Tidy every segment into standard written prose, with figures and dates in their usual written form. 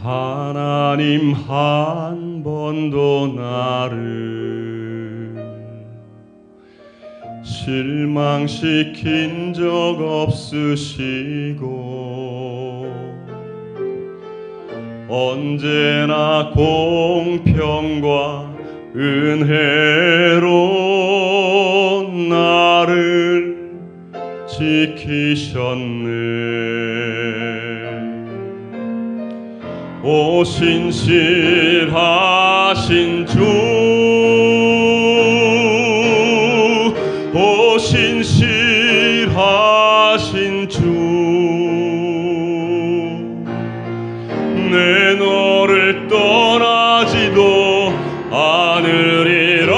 하나님 한 번도 나를 실망시킨 적 없으시고 언제나 공평과 은혜로 나를 지키셨네. 오 신실하신 주, 오 신실하신 주, 내 너를 떠나지도 않으리라.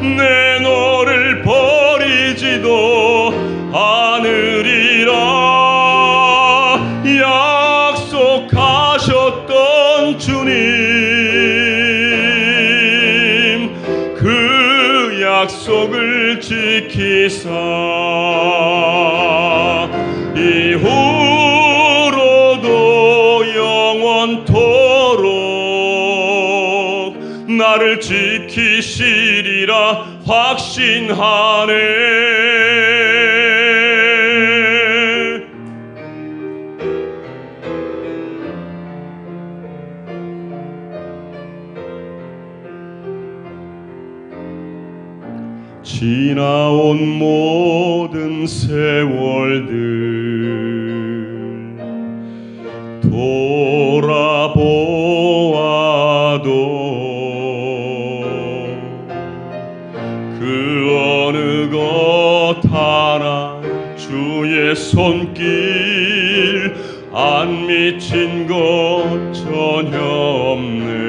내 너를 버리지도 않으리라. 약속하셨던 주님, 그 약속을 지키사 이후로도 영원토록 나를 지키시리라 확신하네. 지나온 모든 세월들 돌아보아도 그 어느 것 하나 주의 손길 안 미친 것 전혀 없네.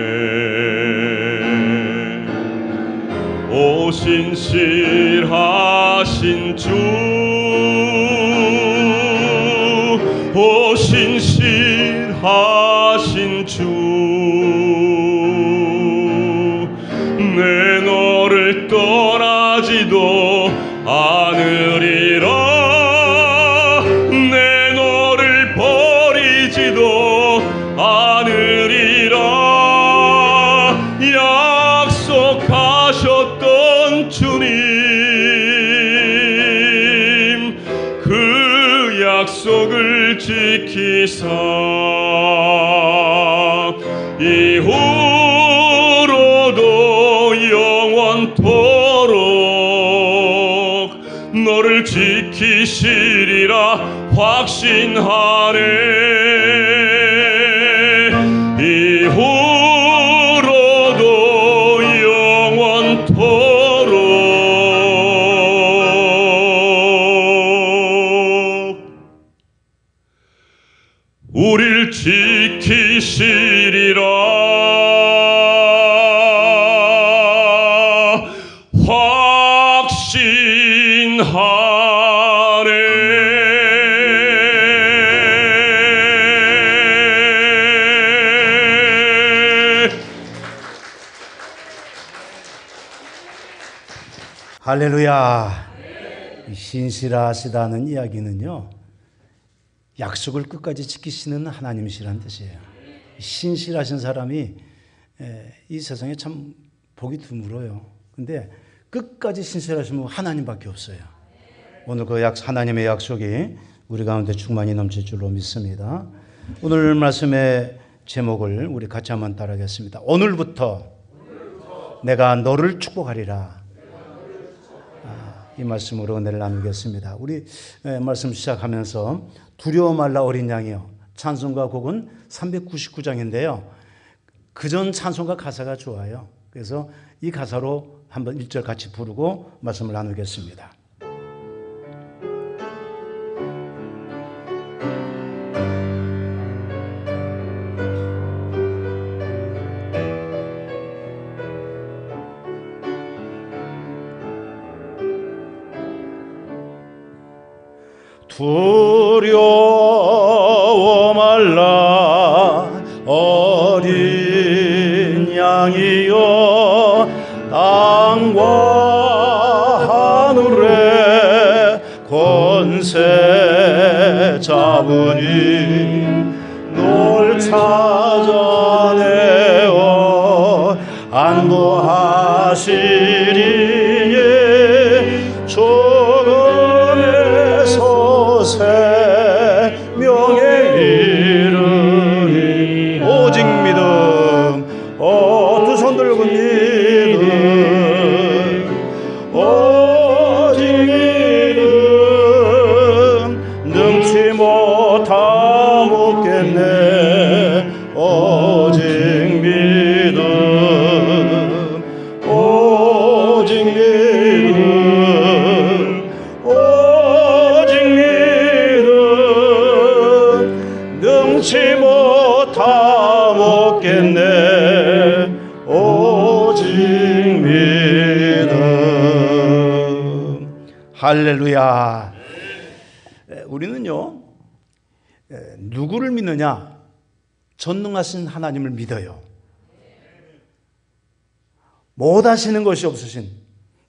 오 신실하신 주, 오 신실하신 주, 내 너를 떠나지도 않으리라. 내 너를 버리지도 않으리라. 약속하셨던 주님, 그 약속을 지키사 이후로도 영원토록 너를 지키시리라 확신하네. 이후로도 영원토록 우릴 지키시리라 확신하네. 할렐루야. 신실하시다는 이야기는요, 약속을 끝까지 지키시는 하나님이시라는 뜻이에요. 신실하신 사람이 이 세상에 참 보기 드물어요. 근데 끝까지 신실하신 분 하나님밖에 없어요. 오늘 그 하나님의 약속이 우리 가운데 충만히 넘칠 줄로 믿습니다. 오늘 말씀의 제목을 우리 같이 한번 따라하겠습니다. 오늘부터 내가 너를 축복하리라. 이 말씀으로 은혜를 나누겠습니다. 우리 말씀 시작하면서 두려워 말라 어린 양이여, 찬송가 곡은 399장인데요. 그전 찬송가 가사가 좋아요. 그래서 이 가사로 한번 1절 같이 부르고 말씀을 나누겠습니다. 두려워 말라 어린 양이여, 땅과 하늘의 권세 잡으니 놀 찾아내어 안도하시리니 죽음에서 생명에 이르니 오직 믿음 두 손 들고 믿음 오직 믿음 능치 못하 묻겠네 오직 믿음 오직 믿음 오직 믿음 능치 못하 묻겠네 오직 믿음. 할렐루야. 우리는요 누구를 믿느냐? 전능하신 하나님을 믿어요. 못하시는 것이 없으신,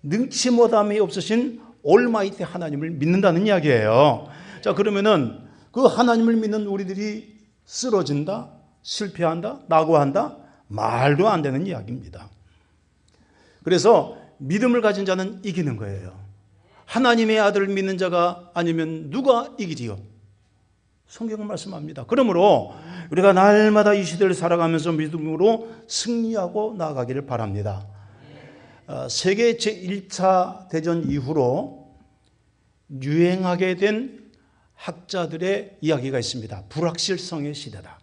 능치 못함이 없으신 올마이티 하나님을 믿는다는 이야기예요. 자, 그러면은 그 하나님을 믿는 우리들이 쓰러진다, 실패한다, 낙오한다? 말도 안 되는 이야기입니다. 그래서 믿음을 가진 자는 이기는 거예요. 하나님의 아들을 믿는 자가 아니면 누가 이기리요? 성경은 말씀합니다. 그러므로 우리가 날마다 이 시대를 살아가면서 믿음으로 승리하고 나아가기를 바랍니다. 세계 제1차 대전 이후로 유행하게 된 학자들의 이야기가 있습니다. 불확실성의 시대다.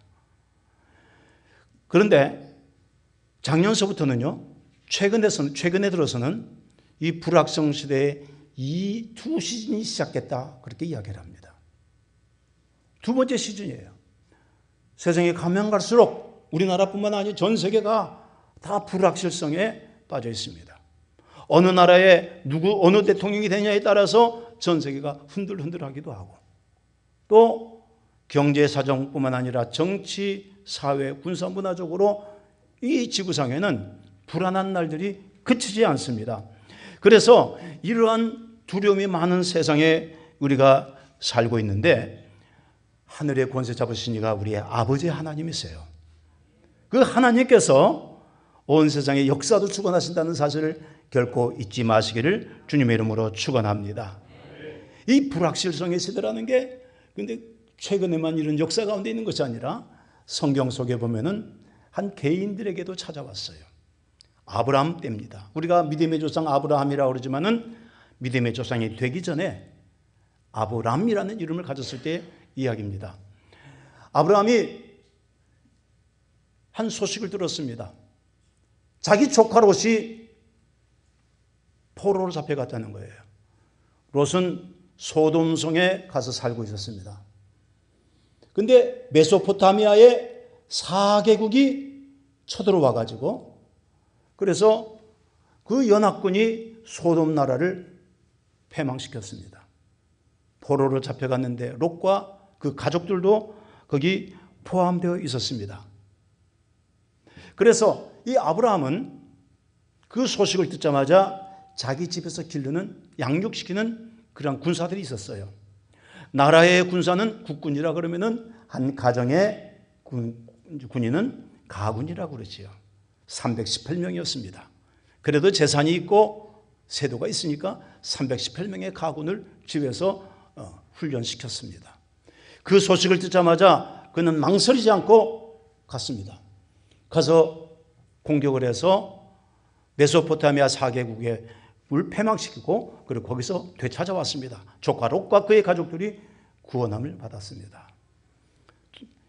그런데 작년서부터는요, 최근에 들어서는 이 불확실성 시대에 이 두 시즌이 시작했다. 그렇게 이야기를 합니다. 두 번째 시즌이에요. 세상에 가면 갈수록 우리나라뿐만 아니라 전 세계가 다 불확실성에 빠져 있습니다. 어느 나라에 어느 대통령이 되냐에 따라서 전 세계가 흔들흔들하기도 하고 또 경제 사정뿐만 아니라 정치, 사회, 군사, 문화적으로 이 지구상에는 불안한 날들이 그치지 않습니다. 그래서 이러한 두려움이 많은 세상에 우리가 살고 있는데 하늘의 권세 잡으신 이가 우리의 아버지 하나님이세요. 그 하나님께서 온 세상의 역사도 주관하신다는 사실을 결코 잊지 마시기를 주님의 이름으로 축원합니다. 이 불확실성의 시대라는 게 근데 최근에만 이런 역사 가운데 있는 것이 아니라 성경 속에 보면은 한 개인들에게도 찾아왔어요. 아브라함 때입니다. 우리가 믿음의 조상 아브라함이라고 그러지만은 믿음의 조상이 되기 전에 아브람이라는 이름을 가졌을 때 이야기입니다. 아브라함이 한 소식을 들었습니다. 자기 조카 롯이 포로로 잡혀갔다는 거예요. 롯은 소돔성에 가서 살고 있었습니다. 근데 메소포타미아의 4개국이 쳐들어와 가지고 그래서 그 연합군이 소돔 나라를 패망시켰습니다. 포로로 잡혀갔는데 롯과 그 가족들도 거기 포함되어 있었습니다. 그래서 이 아브라함은 그 소식을 듣자마자 자기 집에서 기르는 양육시키는 그런 군사들이 있었어요. 나라의 군사는 국군이라 그러면은 한 가정의 군인은 가군이라고 그러지요. 318명이었습니다. 그래도 재산이 있고 세도가 있으니까 318명의 가군을 집에서 훈련시켰습니다. 그 소식을 듣자마자 그는 망설이지 않고 갔습니다. 가서 공격을 해서 메소포타미아 4개국에 패망시키고 그리고 거기서 되찾아왔습니다. 조카 롯과 그의 가족들이 구원함을 받았습니다.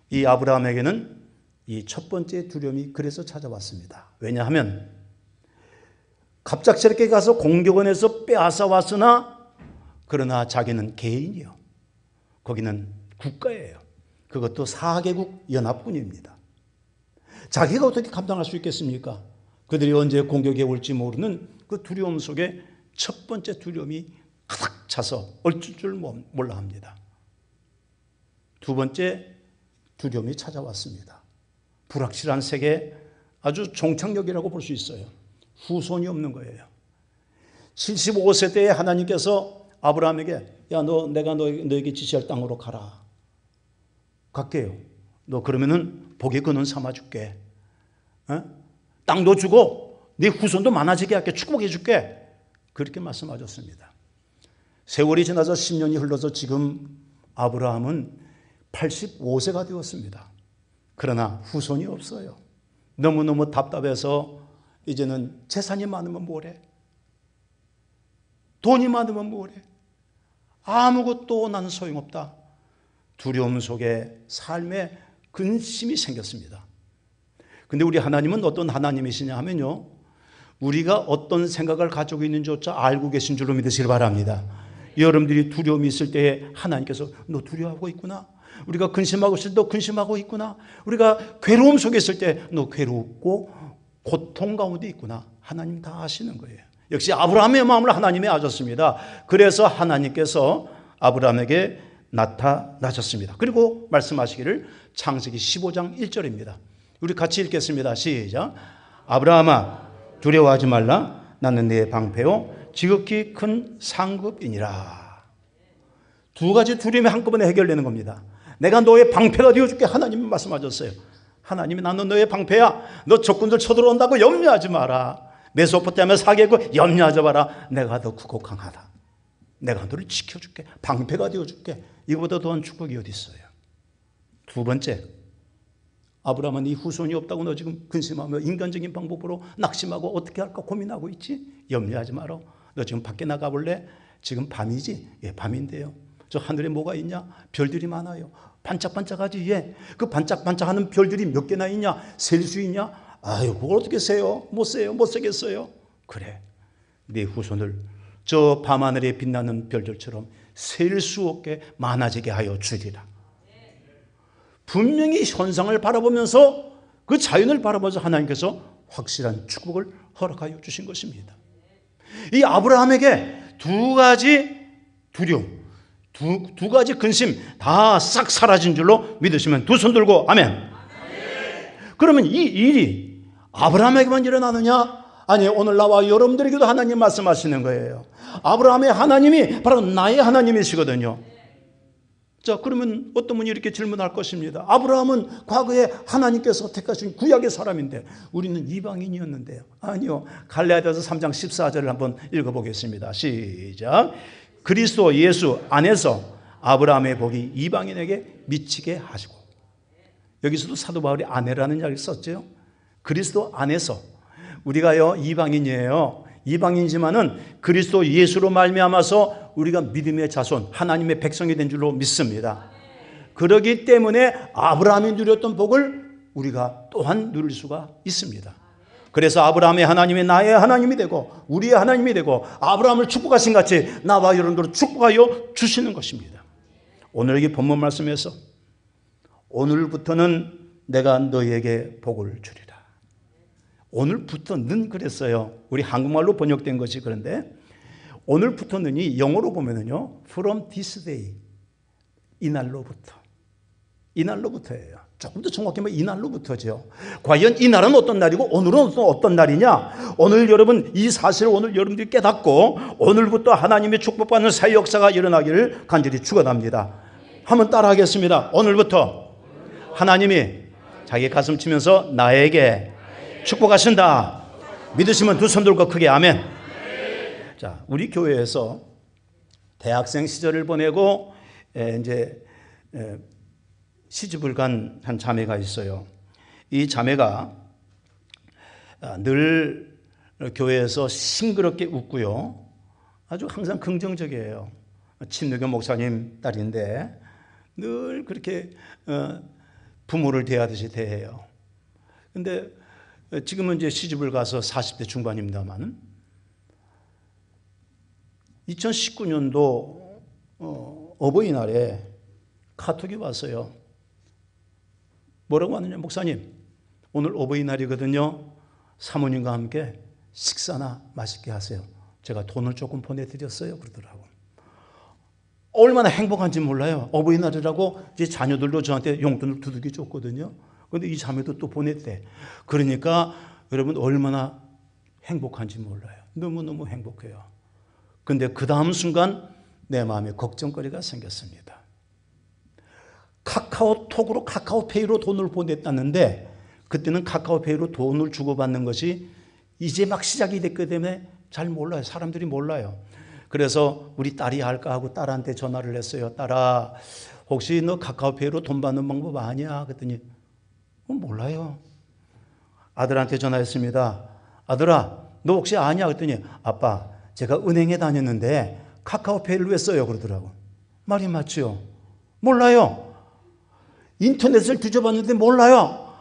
이 아브라함에게는 이 첫 번째 두려움이 그래서 찾아왔습니다. 왜냐하면 갑작스럽게 가서 공격을 해서 빼앗아 왔으나 그러나 자기는 개인이요. 거기는 국가예요. 그것도 4개국 연합군입니다. 자기가 어떻게 감당할 수 있겠습니까? 그들이 언제 공격해 올지 모르는 그 두려움 속에 첫 번째 두려움이 가득 차서 얼줄 줄 몰라 합니다. 두 번째 두려움이 찾아왔습니다. 불확실한 세계, 아주 종착역이라고 볼 수 있어요. 후손이 없는 거예요. 75세 때에 하나님께서 아브라함에게 야, 내가 너에게 지시할 땅으로 가라. 갈게요. 너 그러면은 복의 근원 삼아줄게. 땅도 주고 네 후손도 많아지게 할게. 축복해 줄게. 그렇게 말씀하셨습니다. 세월이 지나서 10년이 흘러서 지금 아브라함은 85세가 되었습니다. 그러나 후손이 없어요. 너무너무 답답해서 이제는 재산이 많으면 뭐래? 돈이 많으면 뭐래? 아무것도 나는 소용없다. 두려움 속에 삶에 근심이 생겼습니다. 근데 우리 하나님은 어떤 하나님이시냐 하면요, 우리가 어떤 생각을 가지고 있는지조차 알고 계신 줄로 믿으시길 바랍니다. 여러분들이 두려움이 있을 때 하나님께서 너 두려워하고 있구나. 우리가 근심하고 있을 때 너 근심하고 있구나. 우리가 괴로움 속에 있을 때 너 괴롭고 고통 가운데 있구나. 하나님 다 아시는 거예요. 역시 아브라함의 마음을 하나님이 아셨습니다. 그래서 하나님께서 아브라함에게 나타나셨습니다. 그리고 말씀하시기를 창세기 15장 1절입니다. 우리 같이 읽겠습니다. 시작. 아브라함아 두려워하지 말라. 나는 네 방패요 지극히 큰 상급이니라. 두 가지 두려움이 한꺼번에 해결되는 겁니다. 내가 너의 방패가 되어줄게. 하나님이 말씀하셨어요. 하나님이 나는 너의 방패야. 너 적군들 쳐들어온다고 염려하지 마라. 메소포타미아 사개국 염려하지 마라. 내가 더 크고 강하다. 내가 너를 지켜줄게. 방패가 되어줄게. 이거보다 더한 축복이 어디 있어요? 두 번째, 아브라함은 네 후손이 없다고 너 지금 근심하며 인간적인 방법으로 낙심하고 어떻게 할까 고민하고 있지? 염려하지 마라. 너 지금 밖에 나가볼래? 지금 밤이지? 예, 밤인데요. 저 하늘에 뭐가 있냐? 별들이 많아요. 반짝반짝하지? 예. 그 반짝반짝하는 별들이 몇 개나 있냐? 셀 수 있냐? 아유, 그걸 어떻게 세요? 못 세요? 못 세겠어요? 그래. 네 후손을 저 밤하늘에 빛나는 별들처럼 셀 수 없게 많아지게 하여 주리라. 분명히 현상을 바라보면서 그 자연을 바라보면서 하나님께서 확실한 축복을 허락하여 주신 것입니다. 이 아브라함에게 두 가지 두려움, 두 가지 근심 다 싹 사라진 줄로 믿으시면 두 손 들고 아멘. 그러면 이 일이 아브라함에게만 일어나느냐? 아니, 오늘 나와 여러분들에게도 하나님 말씀하시는 거예요. 아브라함의 하나님이 바로 나의 하나님이시거든요. 자, 그러면 어떤 분이 이렇게 질문할 것입니다. 아브라함은 과거에 하나님께서 택하신 구약의 사람인데 우리는 이방인이었는데요. 아니요. 갈라디아서 3장 14절을 한번 읽어보겠습니다. 시작. 그리스도 예수 안에서 아브라함의 복이 이방인에게 미치게 하시고. 여기서도 사도 바울이 아내라는 이야기를 썼죠. 그리스도 안에서. 우리가요 이방인이에요. 이방인이지만은 그리스도 예수로 말미암아서 우리가 믿음의 자손, 하나님의 백성이 된 줄로 믿습니다. 그러기 때문에 아브라함이 누렸던 복을 우리가 또한 누릴 수가 있습니다. 그래서 아브라함의 하나님이 나의 하나님이 되고 우리의 하나님이 되고 아브라함을 축복하신 같이 나와 여러분들을 축복하여 주시는 것입니다. 오늘 이 본문 말씀에서 오늘부터는 내가 너희에게 복을 주리라. 오늘부터는 그랬어요. 우리 한국말로 번역된 것이 그런데 오늘부터는이 영어로 보면은요, from this day, 이날로부터예요. 조금 더 정확히 말하면 이날로부터죠. 과연 이날은 어떤 날이고 오늘은 어떤 날이냐? 오늘 여러분 이 사실을 오늘 여러분들이 깨닫고 오늘부터 하나님의 축복받는 사회 역사가 일어나기를 간절히 축원합니다. 한번 따라하겠습니다. 오늘부터 하나님이 자기 가슴 치면서 나에게 축복하신다. 믿으시면 두 손 들고 크게 아멘. 자, 우리 교회에서 대학생 시절을 보내고 이제 시집을 간 한 자매가 있어요. 이 자매가 늘 교회에서 싱그럽게 웃고요. 아주 항상 긍정적이에요. 친누교 목사님 딸인데 늘 그렇게 부모를 대하듯이 대해요. 근데 지금은 이제 시집을 가서 40대 중반입니다만 2019년도 어버이날에 카톡이 왔어요. 뭐라고 하느냐? 목사님, 오늘 어버이날이거든요. 사모님과 함께 식사나 맛있게 하세요. 제가 돈을 조금 보내드렸어요. 그러더라고. 얼마나 행복한지 몰라요. 어버이날이라고 이제 자녀들도 저한테 용돈을 두둑이 줬거든요. 그런데 이 자매도 또 보냈대. 그러니까 여러분 얼마나 행복한지 몰라요. 너무너무 행복해요. 근데 그 다음 순간 내 마음에 걱정거리가 생겼습니다. 카카오톡으로 카카오페이로 돈을 보냈다는데 그때는 카카오페이로 돈을 주고받는 것이 이제 막 시작이 됐기 때문에 잘 몰라요. 사람들이 몰라요. 그래서 우리 딸이 할까 하고 딸한테 전화를 했어요. 딸아, 혹시 너 카카오페이로 돈 받는 방법 아냐? 그랬더니 몰라요. 아들한테 전화했습니다. 아들아, 너 혹시 아냐? 그랬더니 아빠, 제가 은행에 다녔는데 카카오페이를 왜 써요? 그러더라고. 말이 맞죠? 몰라요. 인터넷을 뒤져봤는데 몰라요.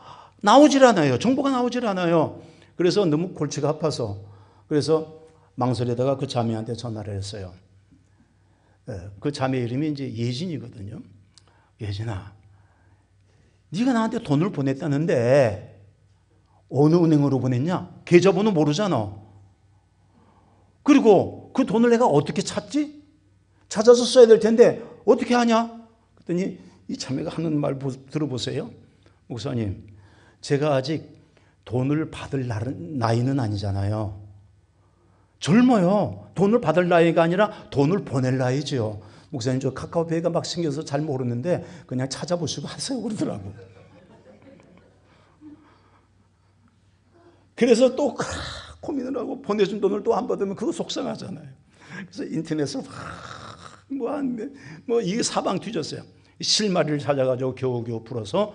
나오질 않아요. 정보가 나오질 않아요. 그래서 너무 골치가 아파서 그래서 망설이다가 그 자매한테 전화를 했어요. 그 자매 이름이 이제 예진이거든요. 예진아, 네가 나한테 돈을 보냈다는데 어느 은행으로 보냈냐? 계좌번호 모르잖아. 그리고 그 돈을 내가 어떻게 찾지? 찾아서 써야 될 텐데 어떻게 하냐? 그랬더니 이 자매가 하는 말 들어보세요. 목사님, 제가 아직 돈을 받을 나이는 아니잖아요. 젊어요. 돈을 받을 나이가 아니라 돈을 보낼 나이죠. 목사님, 저 카카오페이가 막 생겨서 잘 모르는데 그냥 찾아보시고 하세요. 그러더라고. 그래서 또 고민을 하고 보내준 돈을 또 안 받으면 그거 속상하잖아요. 그래서 인터넷을 이게 사방 뒤졌어요. 실마리를 찾아가지고 겨우겨우 풀어서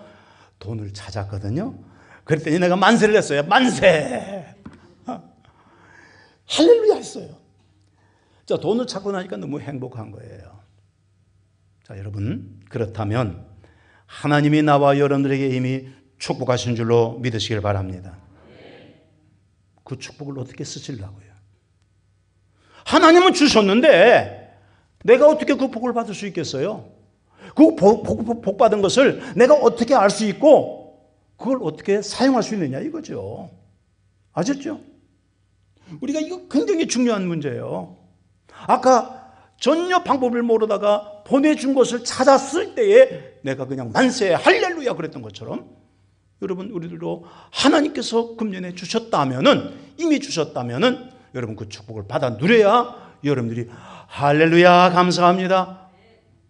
돈을 찾았거든요. 그랬더니 내가 만세를 했어요. 만세! 할렐루야 했어요. 자, 돈을 찾고 나니까 너무 행복한 거예요. 자, 여러분, 그렇다면 하나님이 나와 여러분들에게 이미 축복하신 줄로 믿으시길 바랍니다. 그 축복을 어떻게 쓰시려고요? 하나님은 주셨는데 내가 어떻게 그 복을 받을 수 있겠어요? 그 복 받은 것을 내가 어떻게 알 수 있고 그걸 어떻게 사용할 수 있느냐 이거죠. 아셨죠? 우리가 이거 굉장히 중요한 문제예요. 아까 전혀 방법을 모르다가 보내준 것을 찾았을 때에 내가 그냥 만세 할렐루야 그랬던 것처럼 여러분, 우리들도 하나님께서 금년에 주셨다면은, 이미 주셨다면은 여러분 그 축복을 받아 누려야 여러분들이 할렐루야 감사합니다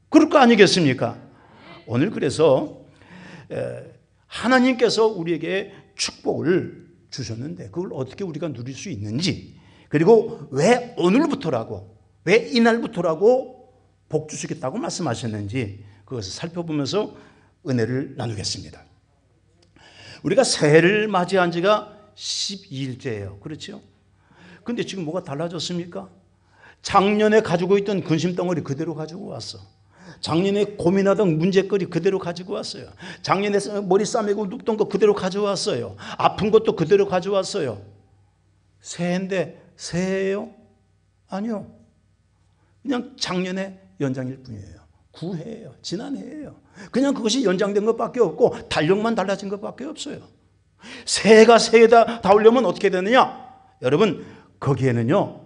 그럴 거 아니겠습니까? 오늘 그래서 하나님께서 우리에게 축복을 주셨는데 그걸 어떻게 우리가 누릴 수 있는지, 그리고 왜 오늘부터라고, 왜 이날부터라고 복 주시겠다고 말씀하셨는지 그것을 살펴보면서 은혜를 나누겠습니다. 우리가 새해를 맞이한 지가 12일째예요. 그렇죠? 근데 지금 뭐가 달라졌습니까? 작년에 가지고 있던 근심덩어리 그대로 가지고 왔어. 작년에 고민하던 문제거리 그대로 가지고 왔어요. 작년에 머리 싸매고 눕던 거 그대로 가져왔어요. 아픈 것도 그대로 가져왔어요. 새해인데 새해예요? 아니요. 그냥 작년에 연장일 뿐이에요. 구해예요. 지난해예요. 그냥 그것이 연장된 것밖에 없고 달력만 달라진 것밖에 없어요. 새해가 새해다 다오려면 어떻게 되느냐? 여러분, 거기에는요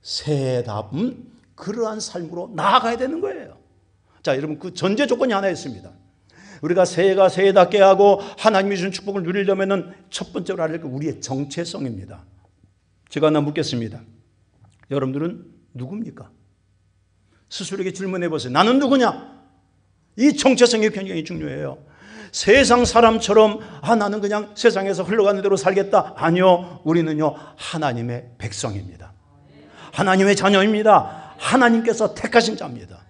새해답은 그러한 삶으로 나아가야 되는 거예요. 자, 여러분, 그 전제 조건이 하나 있습니다. 우리가 새해가 새해답게 하고 하나님이 주신 축복을 누리려면 첫 번째로 알아야 할 게 우리의 정체성입니다. 제가 하나 묻겠습니다. 여러분들은 누굽니까? 스스로에게 질문해 보세요. 나는 누구냐? 이 정체성이 굉장히 중요해요. 세상 사람처럼 나는 그냥 세상에서 흘러가는 대로 살겠다. 아니요. 우리는요 하나님의 백성입니다. 하나님의 자녀입니다. 하나님께서 택하신 자입니다.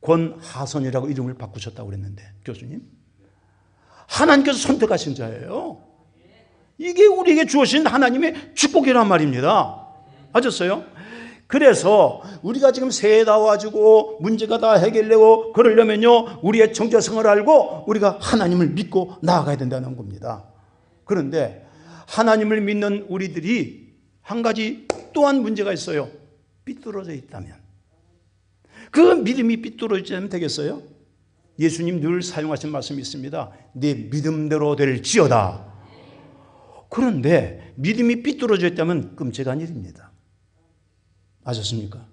권하선이라고 이름을 바꾸셨다고 그랬는데 교수님, 하나님께서 선택하신 자예요. 이게 우리에게 주어진 하나님의 축복이란 말입니다. 아셨어요? 그래서 우리가 지금 새해 다 와가지고 문제가 다 해결되고 그러려면요 우리의 정체성을 알고 우리가 하나님을 믿고 나아가야 된다는 겁니다. 그런데 하나님을 믿는 우리들이 한 가지 또한 문제가 있어요. 삐뚤어져 있다면, 그 믿음이 삐뚤어지면 되겠어요? 예수님 늘 사용하신 말씀이 있습니다. 네 믿음대로 될지어다. 그런데 믿음이 삐뚤어져 있다면 끔찍한 일입니다. 아셨습니까?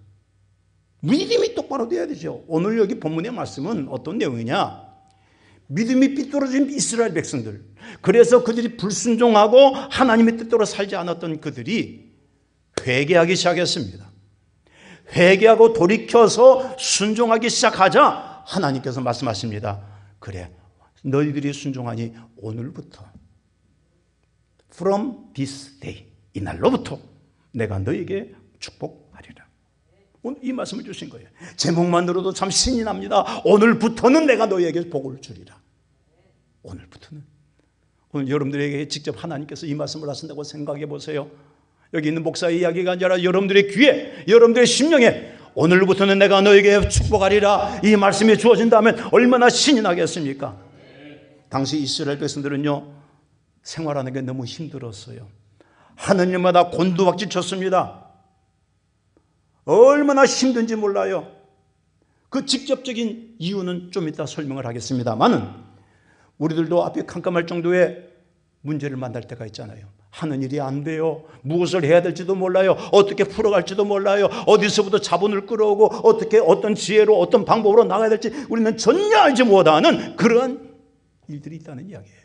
믿음이 똑바로 돼야 되죠. 오늘 여기 본문의 말씀은 어떤 내용이냐? 믿음이 삐뚤어진 이스라엘 백성들, 그래서 그들이 불순종하고 하나님의 뜻대로 살지 않았던 그들이 회개하기 시작했습니다. 회개하고 돌이켜서 순종하기 시작하자 하나님께서 말씀하십니다. 그래, 너희들이 순종하니 오늘부터, from this day, 이날로부터 내가 너에게 축복하리라. 오늘 이 말씀을 주신 거예요. 제목만 들어도 참 신이 납니다. 오늘부터는 내가 너에게 복을 주리라. 오늘부터는. 오늘 여러분들에게 직접 하나님께서 이 말씀을 하신다고 생각해 보세요. 여기 있는 목사의 이야기가 아니라 여러분들의 귀에, 여러분들의 심령에 오늘부터는 내가 너에게 축복하리라 이 말씀이 주어진다면 얼마나 신이 나겠습니까? 당시 이스라엘 백성들은요, 생활하는 게 너무 힘들었어요. 하느님마다 곤두박질 쳤습니다. 얼마나 힘든지 몰라요. 그 직접적인 이유는 좀 이따 설명을 하겠습니다만은 우리들도 앞에 깜깜할 정도의 문제를 만날 때가 있잖아요. 하는 일이 안 돼요. 무엇을 해야 될지도 몰라요. 어떻게 풀어갈지도 몰라요. 어디서부터 자본을 끌어오고 어떻게 어떤 지혜로 어떤 방법으로 나가야 될지 우리는 전혀 알지 못하는 그러한 일들이 있다는 이야기예요.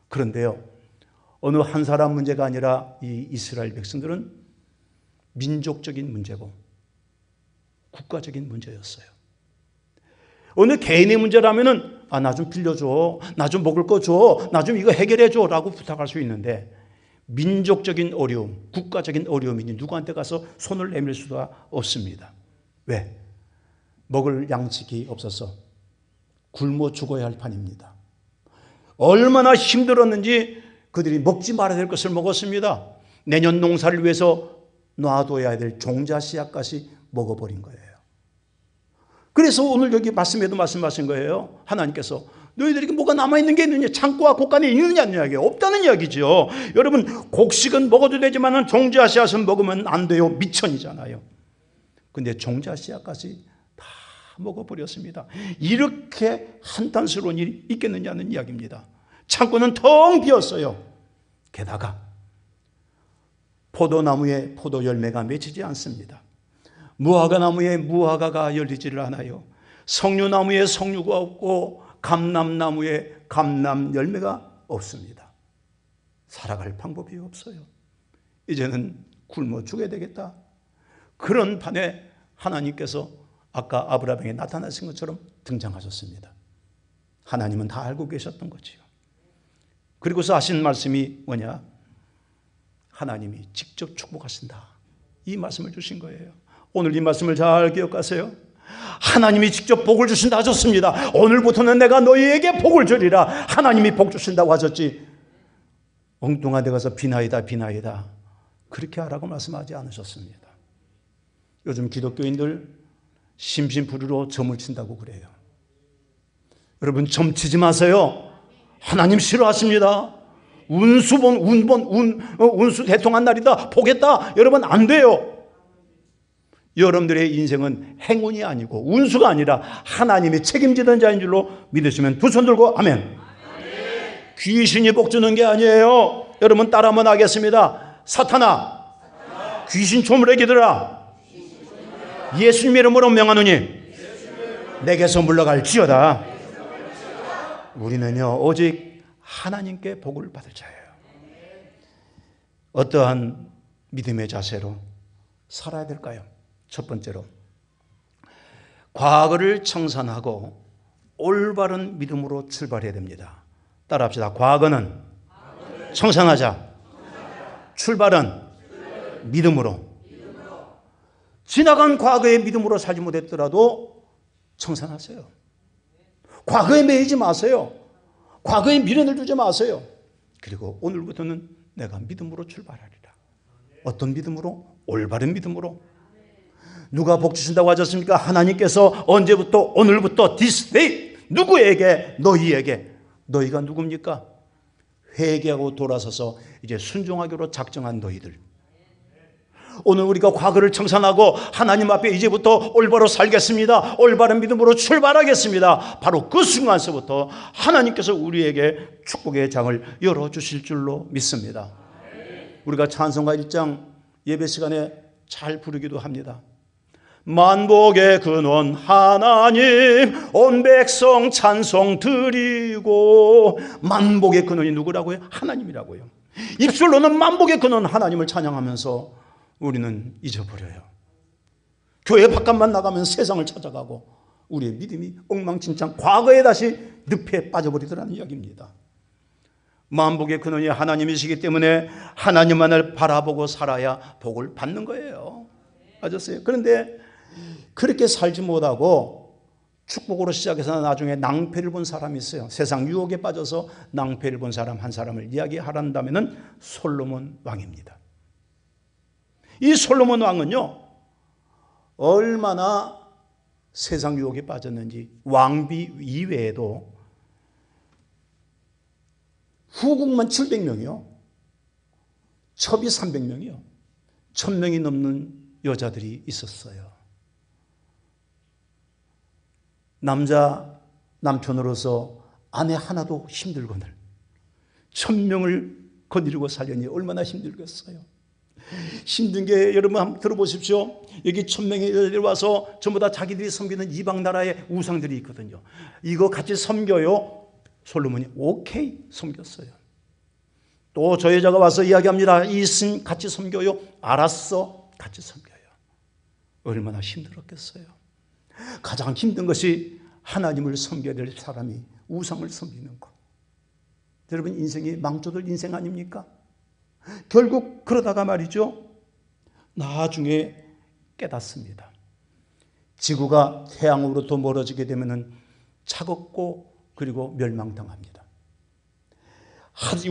그런데요, 어느 한 사람 문제가 아니라 이 이스라엘 백성들은 민족적인 문제고 국가적인 문제였어요. 어느 개인의 문제라면은 나 좀 빌려줘, 나 좀 먹을 거 줘, 나 좀 이거 해결해줘 라고 부탁할 수 있는데 민족적인 어려움, 국가적인 어려움이니 누구한테 가서 손을 내밀 수가 없습니다. 왜? 먹을 양식이 없어서 굶어 죽어야 할 판입니다. 얼마나 힘들었는지 그들이 먹지 말아야 될 것을 먹었습니다. 내년 농사를 위해서 놔둬야 될 종자 씨앗까지 먹어버린 거예요. 그래서 오늘 여기 말씀에도 말씀하신 거예요. 하나님께서 너희들에게 뭐가 남아있는 게 있느냐, 창고와 곡간에 있느냐는 이야기예요. 없다는 이야기죠. 여러분, 곡식은 먹어도 되지만 종자 씨앗은 먹으면 안 돼요. 미천이잖아요. 근데 종자 씨앗까지 다 먹어버렸습니다. 이렇게 한탄스러운 일이 있겠느냐는 이야기입니다. 창고는 텅 비었어요. 게다가 포도나무에 포도 열매가 맺히지 않습니다. 무화과 나무에 무화과가 열리지를 않아요. 석류나무에 석류가 없고 감람나무에 감람 열매가 없습니다. 살아갈 방법이 없어요. 이제는 굶어 죽어야 되겠다. 그런 판에 하나님께서 아까 아브라함에게 나타나신 것처럼 등장하셨습니다. 하나님은 다 알고 계셨던 거지요. 그리고서 하신 말씀이 뭐냐? 하나님이 직접 축복하신다. 이 말씀을 주신 거예요. 오늘 이 말씀을 잘 기억하세요. 하나님이 직접 복을 주신다 하셨습니다. 오늘부터는 내가 너희에게 복을 주리라. 하나님이 복 주신다고 하셨지 엉뚱한 데 가서 비나이다 비나이다 그렇게 하라고 말씀하지 않으셨습니다. 요즘 기독교인들 심심풀이로 점을 친다고 그래요. 여러분, 점 치지 마세요. 하나님 싫어하십니다. 운수 대통한 날이다, 보겠다, 여러분 안 돼요. 여러분들의 인생은 행운이 아니고 운수가 아니라 하나님이 책임지는 자인 줄로 믿으시면 두 손 들고 아멘. 귀신이 복 주는 게 아니에요. 여러분 따라 한번 하겠습니다. 사탄아, 귀신 조물애기들아, 예수님 이름으로 명하노니 내게서 물러갈지어다. 우리는요 오직 하나님께 복을 받을 자예요. 어떠한 믿음의 자세로 살아야 될까요? 첫 번째로 과거를 청산하고 올바른 믿음으로 출발해야 됩니다. 따라합시다. 과거는 청산하자. 출발은 믿음으로. 지나간 과거의 믿음으로 살지 못했더라도 청산하세요. 과거에 매이지 마세요. 과거에 미련을 두지 마세요. 그리고 오늘부터는 내가 믿음으로 출발하리라. 어떤 믿음으로? 올바른 믿음으로. 누가 복 주신다고 하셨습니까? 하나님께서 언제부터? 오늘부터 this day. 누구에게? 너희에게. 너희가 누굽니까? 회개하고 돌아서서 이제 순종하기로 작정한 너희들. 오늘 우리가 과거를 청산하고 하나님 앞에 이제부터 올바로 살겠습니다. 올바른 믿음으로 출발하겠습니다. 바로 그 순간서부터 하나님께서 우리에게 축복의 장을 열어주실 줄로 믿습니다. 우리가 찬송가 1장 예배 시간에 잘 부르기도 합니다. 만복의 근원 하나님, 온 백성 찬송 드리고. 만복의 근원이 누구라고요? 하나님이라고요. 입술로는 만복의 근원 하나님을 찬양하면서 우리는 잊어버려요. 교회 바깥만 나가면 세상을 찾아가고 우리의 믿음이 엉망진창 과거에 다시 늪에 빠져버리더라는 이야기입니다. 만복의 근원이 하나님이시기 때문에 하나님만을 바라보고 살아야 복을 받는 거예요. 맞았어요? 그런데 그렇게 살지 못하고 축복으로 시작해서 나중에 낭패를 본 사람이 있어요. 세상 유혹에 빠져서 낭패를 본 사람 한 사람을 이야기하란다면 솔로몬 왕입니다. 이 솔로몬 왕은요, 얼마나 세상 유혹에 빠졌는지 왕비 이외에도 후궁만 700명이요. 첩이 300명이요. 1000명이 넘는 여자들이 있었어요. 남편으로서 아내 하나도 힘들거늘 1000명을 거느리고 살려니 얼마나 힘들겠어요. 힘든 게 여러분 한번 들어보십시오. 여기 1000명의 여자들이 와서 전부 다 자기들이 섬기는 이방 나라의 우상들이 있거든요. 이거 같이 섬겨요. 솔로몬이 오케이 섬겼어요. 또 저 여자가 와서 이야기합니다. 이 신 같이 섬겨요. 알았어, 같이 섬겨요. 얼마나 힘들었겠어요. 가장 힘든 것이 하나님을 섬겨야 될 사람이 우상을 섬기는 것. 여러분 인생이 망조들 인생 아닙니까? 결국 그러다가 말이죠, 나중에 깨닫습니다. 지구가 태양으로부터 멀어지게 되면 차갑고 그리고 멸망당합니다.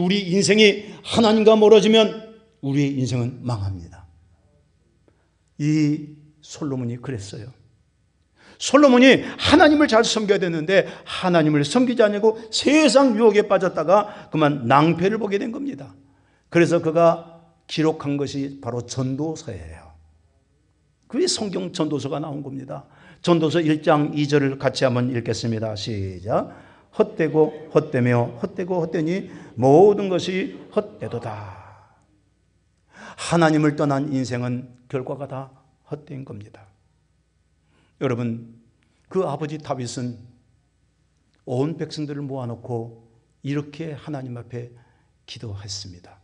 우리 인생이 하나님과 멀어지면 우리의 인생은 망합니다. 이 솔로몬이 그랬어요. 솔로몬이 하나님을 잘 섬겨야 되는데 하나님을 섬기지 않고 세상 유혹에 빠졌다가 그만 낭패를 보게 된 겁니다. 그래서 그가 기록한 것이 바로 전도서예요. 그게 성경 전도서가 나온 겁니다. 전도서 1장 2절을 같이 한번 읽겠습니다. 시작. 헛되고 헛되며 헛되고 헛되니 모든 것이 헛되도다. 하나님을 떠난 인생은 결과가 다 헛된 겁니다. 여러분, 그 아버지 다윗은 온 백성들을 모아놓고 이렇게 하나님 앞에 기도했습니다.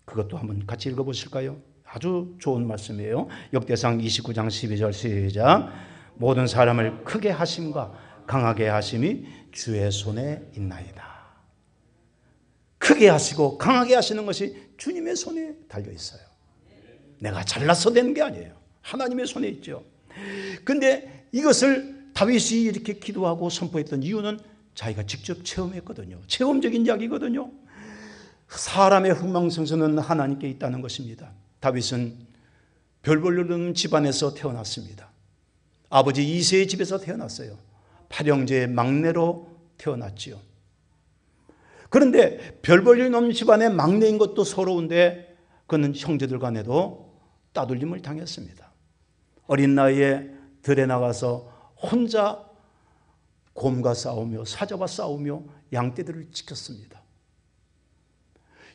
그것도 한번 같이 읽어보실까요? 아주 좋은 말씀이에요. 역대상 29장 12절 시작. 모든 사람을 크게 하심과 강하게 하심이 주의 손에 있나이다. 크게 하시고 강하게 하시는 것이 주님의 손에 달려 있어요. 내가 잘나서 되는 게 아니에요. 하나님의 손에 있죠. 근데 이것을 다윗이 이렇게 기도하고 선포했던 이유는 자기가 직접 체험했거든요. 체험적인 이야기거든요. 사람의 흥망성쇠는 하나님께 있다는 것입니다. 다윗은 별 볼 일 없는 집안에서 태어났습니다. 아버지 이새의 집에서 태어났어요. 8형제의 막내로 태어났지요. 그런데 별 볼 일 없는 집안의 막내인 것도 서러운데 그는 형제들 간에도 따돌림을 당했습니다. 어린 나이에 들에 나가서 혼자 곰과 싸우며 사자와 싸우며 양떼들을 지켰습니다.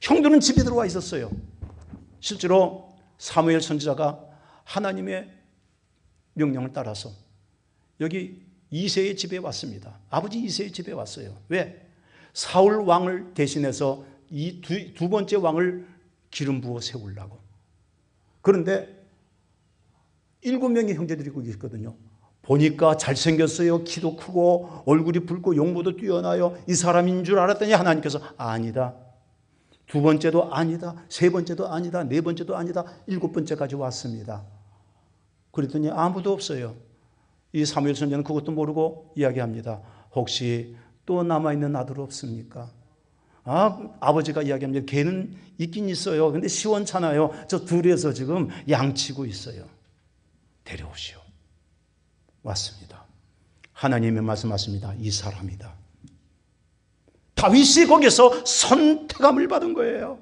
형들은 집에 들어와 있었어요. 실제로 사무엘 선지자가 하나님의 명령을 따라서 여기 이새의 집에 왔습니다. 아버지 이새의 집에 왔어요. 왜? 사울 왕을 대신해서 이 두 번째 왕을 기름 부어 세우려고. 그런데 7명의 형제들이 거기 있거든요. 보니까 잘생겼어요. 키도 크고 얼굴이 붉고 용모도 뛰어나요. 이 사람인 줄 알았더니 하나님께서 아니다. 두 번째도 아니다. 세 번째도 아니다. 네 번째도 아니다. 7번째까지 왔습니다. 그랬더니 아무도 없어요. 이 사무엘 선지자는 그것도 모르고 이야기합니다. 혹시 또 남아있는 아들 없습니까? 아버지가 이야기합니다. 걔는 있긴 있어요. 근데 시원찮아요. 저 둘이서 지금 양치고 있어요. 데려오시오. 왔습니다. 하나님의 말씀하십니다. 이 사람이다. 다윗이 거기서 선택함을 받은 거예요.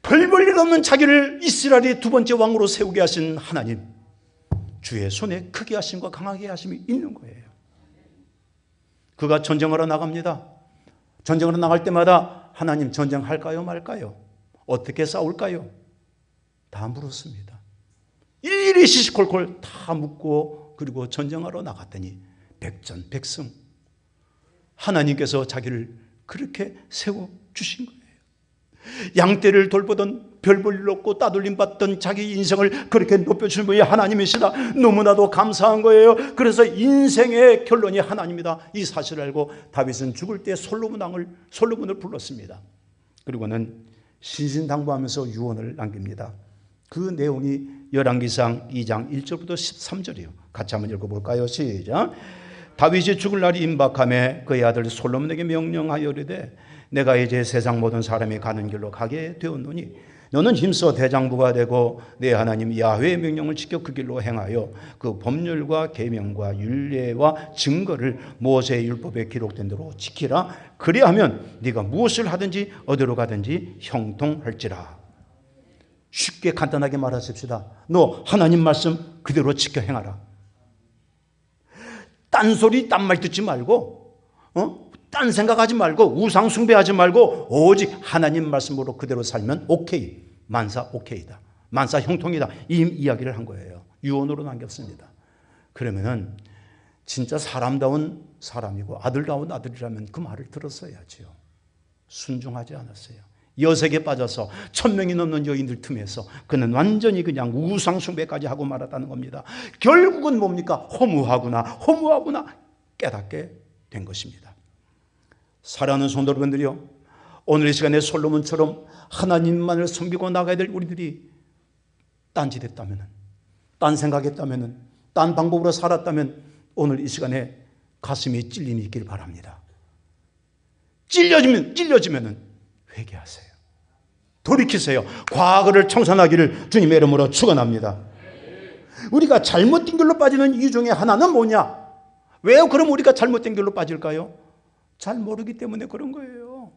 별 볼 일 없는 자기를 이스라엘의 두 번째 왕으로 세우게 하신 하나님, 주의 손에 크게 하심과 강하게 하심이 있는 거예요. 그가 전쟁하러 나갑니다. 전쟁하러 나갈 때마다 하나님 전쟁할까요 말까요? 어떻게 싸울까요? 다 물었습니다. 일일이 시시콜콜 다 묻고 그리고 전쟁하러 나갔더니 백전백승. 하나님께서 자기를 그렇게 세워주신 거예요. 양떼를 돌보던 별 볼 일 없고 따돌림 받던 자기 인생을 그렇게 높여주신 분이 하나님이시다. 너무나도 감사한 거예요. 그래서 인생의 결론이 하나님이다. 이 사실을 알고 다윗은 죽을 때 솔로몬을 불렀습니다. 그리고는 신신당부하면서 유언을 남깁니다. 그 내용이 열왕기상 2장 1절부터 13절이에요. 같이 한번 읽어볼까요? 시작. 다윗이 죽을 날이 임박하매 그의 아들 솔로몬에게 명령하여 이르되 내가 이제 세상 모든 사람이 가는 길로 가게 되었노니 너는 힘써 대장부가 되고 내 하나님 야훼의 명령을 지켜 그 길로 행하여 그 법률과 계명과 율례와 증거를 모세의 율법에 기록된 대로 지키라. 그리하면 네가 무엇을 하든지 어디로 가든지 형통할지라. 쉽게 간단하게 말하십시다. 너 하나님 말씀 그대로 지켜 행하라. 딴소리 딴말 듣지 말고 딴 생각하지 말고 우상 숭배하지 말고 오직 하나님 말씀으로 그대로 살면 오케이. 만사 오케이다. 만사 형통이다. 이 이야기를 한 거예요. 유언으로 남겼습니다. 그러면은 진짜 사람다운 사람이고 아들다운 아들이라면 그 말을 들었어야지요. 순종하지 않았어요. 여색에 빠져서 1000명이 넘는 여인들 틈에서 그는 완전히 그냥 우상 숭배까지 하고 말았다는 겁니다. 결국은 뭡니까? 허무하구나 깨닫게 된 것입니다. 사랑하는 성도 여러분들이요, 오늘 이 시간에 솔로몬처럼 하나님만을 섬기고 나가야 될 우리들이 딴짓했다면, 딴 생각했다면, 딴 방법으로 살았다면 오늘 이 시간에 가슴이 찔림이 있길 바랍니다. 찔려지면 회개하세요. 돌이키세요. 과거를 청산하기를 주님의 이름으로 축원합니다. 우리가 잘못된 길로 빠지는 이유 중에 하나는 뭐냐? 왜 그럼 우리가 잘못된 길로 빠질까요? 잘 모르기 때문에 그런 거예요.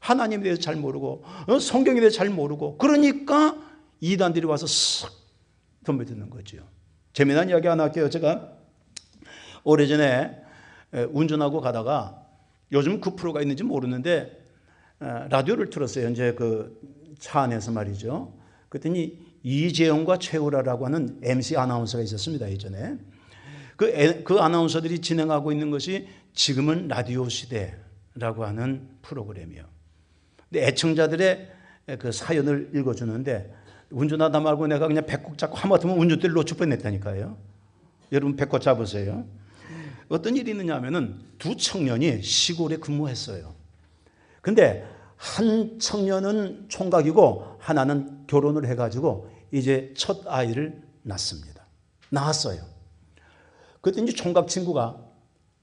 하나님에 대해서 잘 모르고 성경에 대해서 잘 모르고 그러니까 이단들이 와서 쓱 덤벼드는 거죠. 재미난 이야기 하나 할게요. 제가 오래전에 운전하고 가다가 요즘 그 프로가 있는지 모르는데 라디오를 틀었어요. 이제 그 차 안에서 말이죠. 그랬더니 이재용과 최우라라고 하는 MC 아나운서가 있었습니다. 예전에. 그 아나운서들이 진행하고 있는 것이 지금은 라디오 시대라고 하는 프로그램이에요. 근데 애청자들의 그 사연을 읽어주는데 운전하다 말고 내가 그냥 배꼽 잡고 하마터면 운전대를 놓칠 뻔했다니까요. 여러분 배꼽 잡으세요. 어떤 일이 있느냐 하면은 두 청년이 시골에 근무했어요. 근데 한 청년은 총각이고 하나는 결혼을 해가지고 이제 첫 아이를 낳았어요. 그랬더니 총각 친구가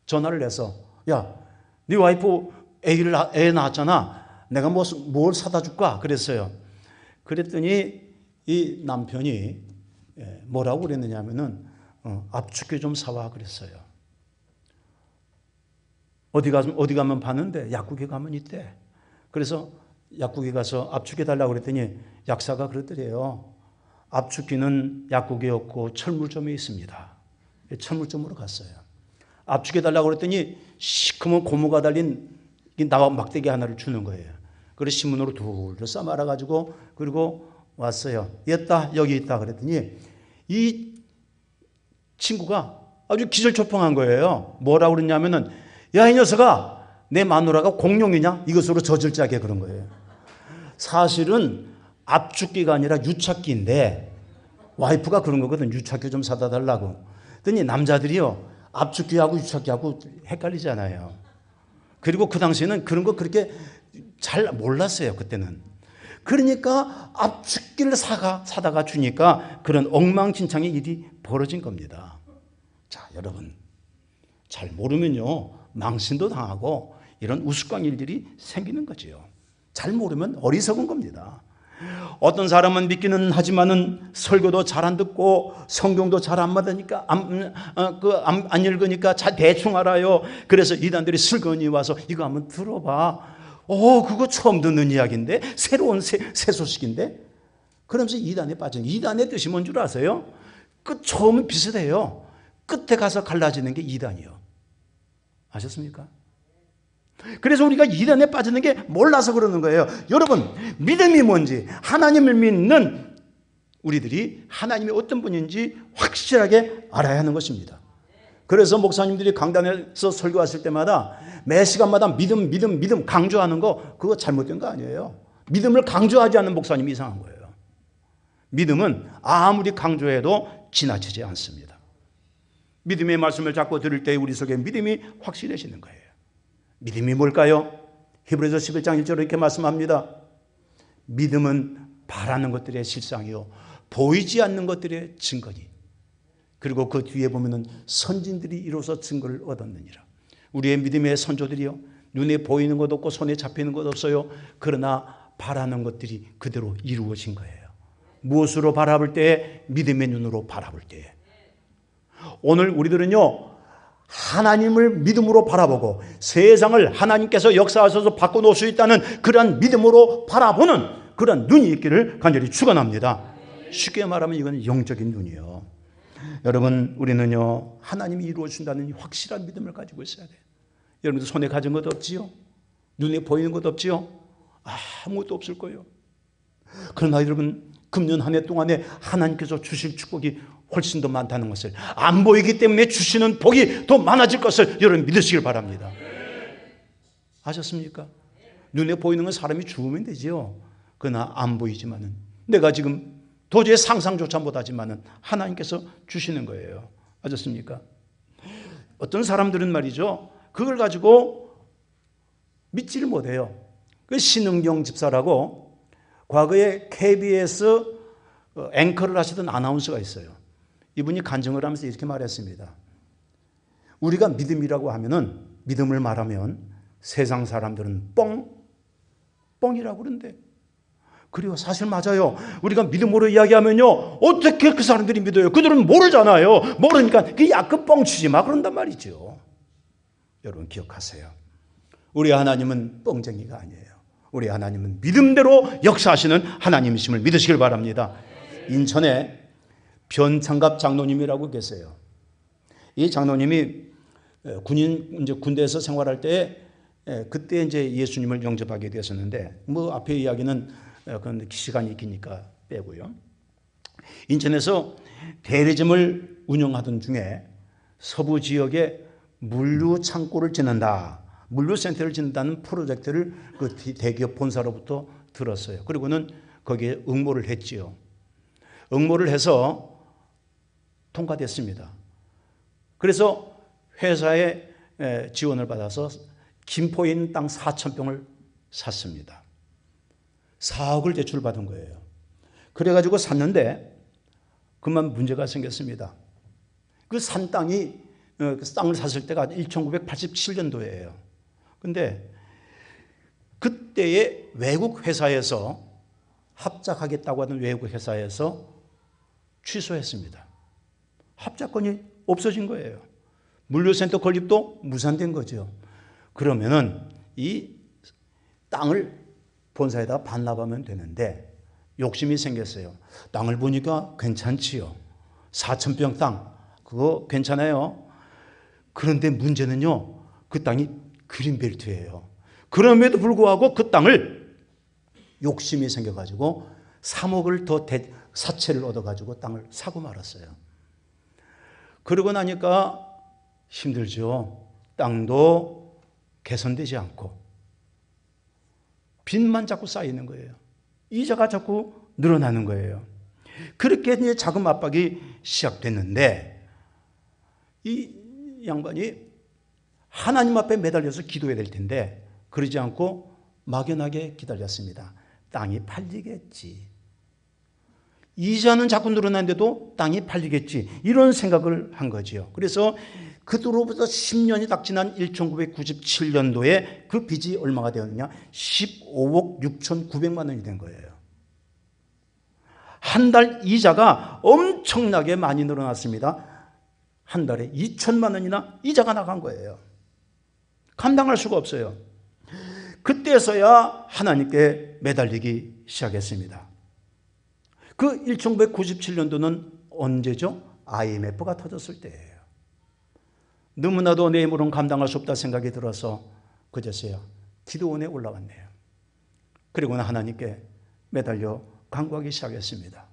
전화를 해서 야, 네 와이프 애 낳았잖아. 내가 뭘 사다 줄까? 그랬어요. 그랬더니 이 남편이 뭐라고 그랬느냐 하면은 압축기 좀 사와 그랬어요. 어디 가면 봤는데 약국에 가면 있대. 그래서 약국에 가서 압축해 달라고 그랬더니 약사가 그러더래요. 압축기는 약국에 없고 철물점에 있습니다. 철물점으로 갔어요. 압축해 달라고 그랬더니 시커먼 고무가 달린 나와 막대기 하나를 주는 거예요. 그래서 신문으로 둘을 싸 말아가지고 그리고 왔어요. 여기 있다 그랬더니 이 친구가 아주 기절초풍한 거예요. 뭐라고 그랬냐면은 야, 이 녀석아, 내 마누라가 공룡이냐? 이것으로 저질자게 그런 거예요. 사실은 압축기가 아니라 유착기인데 와이프가 그런 거거든. 유착기 좀 사다 달라고. 그랬더니 남자들이요, 압축기하고 유착기하고 헷갈리잖아요. 그리고 그 당시에는 그런 거 그렇게 잘 몰랐어요. 그때는. 그러니까 압축기를 사다가 주니까 그런 엉망진창의 일이 벌어진 겁니다. 자, 여러분, 잘 모르면요 망신도 당하고 이런 우스꽝 일들이 생기는 거지요. 잘 모르면 어리석은 겁니다. 어떤 사람은 믿기는 하지만은 설교도 잘 안 듣고 성경도 잘 안 받으니까 안 읽으니까 잘 대충 알아요. 그래서 이단들이 슬그머니 와서 이거 한번 들어봐. 그거 처음 듣는 이야기인데 새로운 새 소식인데 그러면서 이단에 빠진 이단의 뜻이 뭔 줄 아세요? 처음은 비슷해요. 끝에 가서 갈라지는 게 이단이요. 아셨습니까? 그래서 우리가 이단에 빠지는 게 몰라서 그러는 거예요. 여러분, 믿음이 뭔지, 하나님을 믿는 우리들이 하나님이 어떤 분인지 확실하게 알아야 하는 것입니다. 그래서 목사님들이 강단에서 설교하실 때마다 매 시간마다 믿음 강조하는 거 그거 잘못된 거 아니에요. 믿음을 강조하지 않는 목사님이 이상한 거예요. 믿음은 아무리 강조해도 지나치지 않습니다. 믿음의 말씀을 자꾸 들을 때 우리 속에 믿음이 확실해지는 거예요. 믿음이 뭘까요? 히브리서 11장 1절에 이렇게 말씀합니다. 믿음은 바라는 것들의 실상이요 보이지 않는 것들의 증거니. 그리고 그 뒤에 보면은 선진들이 이로써 증거를 얻었느니라. 우리의 믿음의 선조들이요 눈에 보이는 것 없고 손에 잡히는 것 없어요. 그러나 바라는 것들이 그대로 이루어진 거예요. 무엇으로 바라볼 때에? 믿음의 눈으로 바라볼 때에. 오늘 우리들은요 하나님을 믿음으로 바라보고 세상을 하나님께서 역사하셔서 바꿔놓을 수 있다는 그러한 믿음으로 바라보는 그런 눈이 있기를 간절히 축원합니다. 쉽게 말하면 이건 영적인 눈이요. 여러분 우리는요 하나님이 이루어준다는 확실한 믿음을 가지고 있어야 돼요. 여러분들 손에 가진 것도 없지요. 눈에 보이는 것도 없지요. 아무것도 없을 거예요. 그러나 여러분 금년 한 해 동안에 하나님께서 주실 축복이 훨씬 더 많다는 것을, 안 보이기 때문에 주시는 복이 더 많아질 것을 여러분 믿으시길 바랍니다. 아셨습니까? 눈에 보이는 건 사람이 죽으면 되지요. 그러나 안 보이지만은 내가 지금 도저히 상상조차 못하지만은 하나님께서 주시는 거예요. 아셨습니까? 어떤 사람들은 말이죠 그걸 가지고 믿지를 못해요. 그 신은경 집사라고 과거에 KBS 앵커를 하시던 아나운서가 있어요. 이분이 간증을 하면서 이렇게 말했습니다. 우리가 믿음이라고 하면은, 믿음을 말하면 세상 사람들은 뻥이라고 그러는데, 그리고 사실 맞아요. 우리가 믿음으로 이야기하면요 어떻게 그 사람들이 믿어요? 그들은 모르잖아요. 모르니까 그 약간 뻥치지 마 그런단 말이죠. 여러분 기억하세요. 우리 하나님은 뻥쟁이가 아니에요. 우리 하나님은 믿음대로 역사하시는 하나님이심을 믿으시길 바랍니다. 인천에 변창갑 장로님이라고 계세요. 이 장로님이 군대에서 생활할 때 그때 이제 예수님을 영접하게 되었었는데, 뭐 앞에 이야기는 그건 시간이 기니까 빼고요. 인천에서 대리점을 운영하던 중에 서부 지역에 물류 창고를 짓는다, 물류센터를 짓는다는 프로젝트를 그 대기업 본사로부터 들었어요. 그리고는 거기에 응모를 했지요. 응모를 해서 통과됐습니다. 그래서 회사에 지원을 받아서 김포에 있는 땅 4,000평을 샀습니다. 4억을 대출받은 거예요. 그래가지고 샀는데 그만 문제가 생겼습니다. 그 산 땅이, 그 땅을 샀을 때가 1987년도예요. 근데 그때의 외국 회사에서, 합작하겠다고 하던 외국 회사에서 취소했습니다. 합작권이 없어진 거예요. 물류센터 건립도 무산된 거죠. 그러면은 이 땅을 본사에다 반납하면 되는데 욕심이 생겼어요. 땅을 보니까 괜찮지요. 4,000평 땅, 그거 괜찮아요. 그런데 문제는요, 그 땅이 그린벨트예요. 그럼에도 불구하고 그 땅을 욕심이 생겨가지고 3억을 더 사채를 얻어가지고 땅을 사고 말았어요. 그러고 나니까 힘들죠. 땅도 개선되지 않고 빚만 자꾸 쌓이는 거예요. 이자가 자꾸 늘어나는 거예요. 그렇게 이제 자금 압박이 시작됐는데 이 양반이 하나님 앞에 매달려서 기도해야 될 텐데 그러지 않고 막연하게 기다렸습니다. 땅이 팔리겠지. 이자는 자꾸 늘어나는데도 땅이 팔리겠지. 이런 생각을 한 거지요. 그래서 그로부터 10년이 딱 지난 1997년도에 그 빚이 얼마가 되었느냐? 15억 6,900만 원이 된 거예요. 한 달 이자가 엄청나게 많이 늘어났습니다. 한 달에 2천만 원이나 이자가 나간 거예요. 감당할 수가 없어요. 그때서야 하나님께 매달리기 시작했습니다. 그 1997년도는 언제죠? IMF가 터졌을 때예요. 너무나도 내 힘으로는 감당할 수 없다 생각이 들어서 그제서야 기도원에 올라갔네요. 그리고는 하나님께 매달려 간구하기 시작했습니다.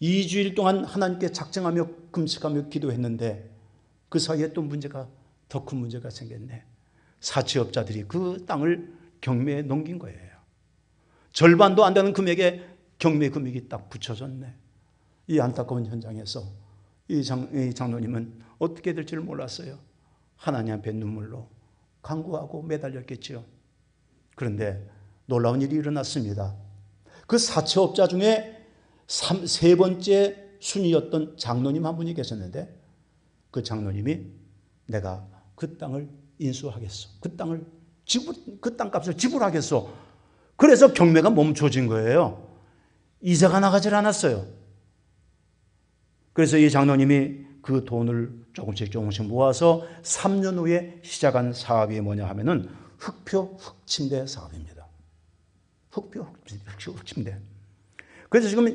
2주일 동안 하나님께 작정하며 금식하며 기도했는데 그 사이에 또 더 큰 문제가 생겼네. 사채업자들이 그 땅을 경매에 넘긴 거예요. 절반도 안 되는 금액에 경매 금액이 딱 붙여졌네. 이 안타까운 현장에서 이 장로님은 어떻게 될지를 몰랐어요. 하나님 앞에 눈물로 간구하고 매달렸겠지요. 그런데 놀라운 일이 일어났습니다. 그 사채업자 중에 세 번째 순위였던 장로님 한 분이 계셨는데, 그 장로님이 내가 그 땅을 인수하겠어, 그 땅값을 지불하겠어. 그래서 경매가 멈춰진 거예요. 이자가 나가질 않았어요. 그래서 이 장로님이 그 돈을 조금씩 모아서 3년 후에 시작한 사업이 뭐냐 하면은 흑표 흑침대 사업입니다. 흑표 흑침대. 그래서 지금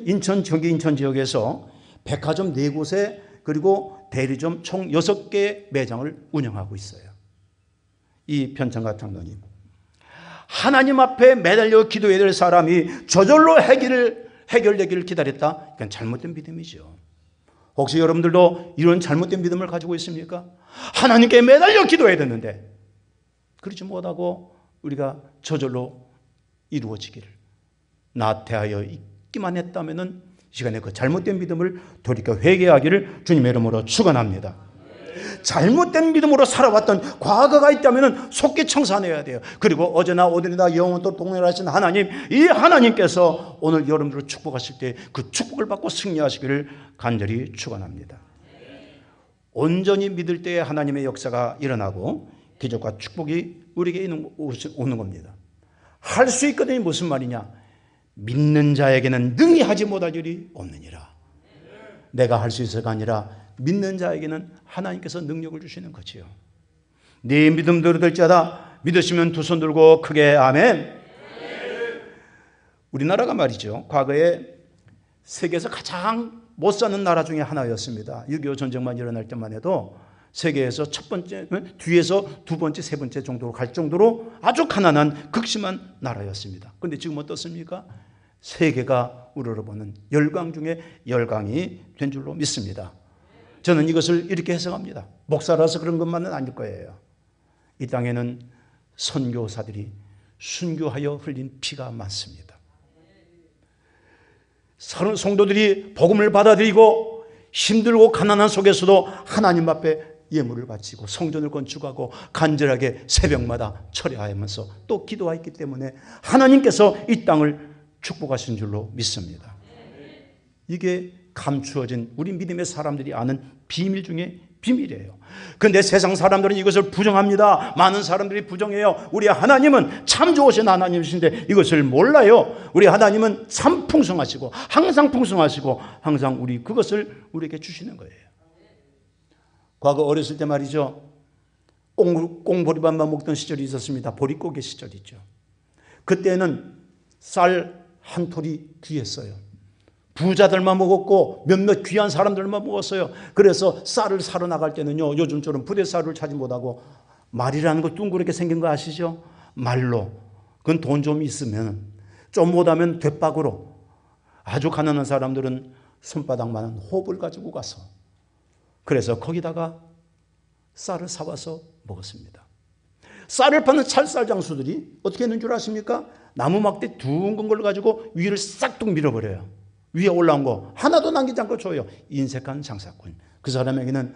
경기 인천 지역에서 백화점 4곳에 그리고 대리점 총 6개의 매장을 운영하고 있어요. 이 편찬가 장로님. 하나님 앞에 매달려 기도해야 될 사람이 저절로 해결되기를 기다렸다. 이건 잘못된 믿음이죠. 혹시 여러분들도 이런 잘못된 믿음을 가지고 있습니까? 하나님께 매달려 기도해야 되는데 그러지 못하고 우리가 저절로 이루어지기를 나태하여 있기만 했다면 이 시간에 그 잘못된 믿음을 돌이켜 회개하기를 주님의 이름으로 축원합니다. 잘못된 믿음으로 살아왔던 과거가 있다면 속히 청산해야 돼요. 그리고 어제나 오늘이나 영원토록 동행하신 하나님, 이 하나님께서 오늘 여러분들을 축복하실 때 그 축복을 받고 승리하시기를 간절히 축원합니다. 온전히 믿을 때에 하나님의 역사가 일어나고 기적과 축복이 우리에게 오는 겁니다. 할 수 있거든요. 무슨 말이냐? 믿는 자에게는 능히 하지 못할 일이 없느니라. 내가 할 수 있어가 아니라 믿는 자에게는 하나님께서 능력을 주시는 거지요. 네 믿음대로 될지어다. 믿으시면 두 손 들고 크게 아멘. 우리나라가 말이죠, 과거에 세계에서 가장 못 사는 나라 중에 하나였습니다. 6.25 전쟁만 일어날 때만 해도 세계에서 첫 번째, 뒤에서 두 번째, 세 번째 정도로 갈 정도로 아주 가난한 극심한 나라였습니다. 그런데 지금 어떻습니까? 세계가 우러러보는 열강 중에 열강이 된 줄로 믿습니다. 저는 이것을 이렇게 해석합니다. 목사라서 그런 것만은 아닐 거예요. 이 땅에는 선교사들이 순교하여 흘린 피가 많습니다. 성도들이 복음을 받아들이고 힘들고 가난한 속에서도 하나님 앞에 예물을 바치고 성전을 건축하고 간절하게 새벽마다 철야하면서 또 기도했기 때문에 하나님께서 이 땅을 축복하신 줄로 믿습니다. 이게 감추어진 우리 믿음의 사람들이 아는 비밀 중에 비밀이에요. 그런데 세상 사람들은 이것을 부정합니다. 많은 사람들이 부정해요. 우리 하나님은 참 좋으신 하나님이신데 이것을 몰라요. 우리 하나님은 참 풍성하시고 항상 풍성하시고 항상 그것을 우리에게 주시는 거예요. 과거 어렸을 때 말이죠, 꽁보리밥만 먹던 시절이 있었습니다. 보릿고개 시절이죠. 그때는 쌀 한 톨이 귀했어요. 부자들만 먹었고 몇몇 귀한 사람들만 먹었어요. 그래서 쌀을 사러 나갈 때는요, 요즘처럼 부대쌀을 찾지 못하고 말이라는 거 둥그렇게 생긴 거 아시죠? 말로. 그건 돈 좀 있으면, 좀 못하면 돛박으로. 아주 가난한 사람들은 손바닥만한 호흡을 가지고 가서 그래서 거기다가 쌀을 사와서 먹었습니다. 쌀을 파는 찰쌀 장수들이 어떻게 했는 줄 아십니까? 나무 막대 둥근 걸 가지고 위를 싹둑 밀어버려요. 위에 올라온 거 하나도 남기지 않고 줘요. 인색한 장사꾼. 그 사람에게는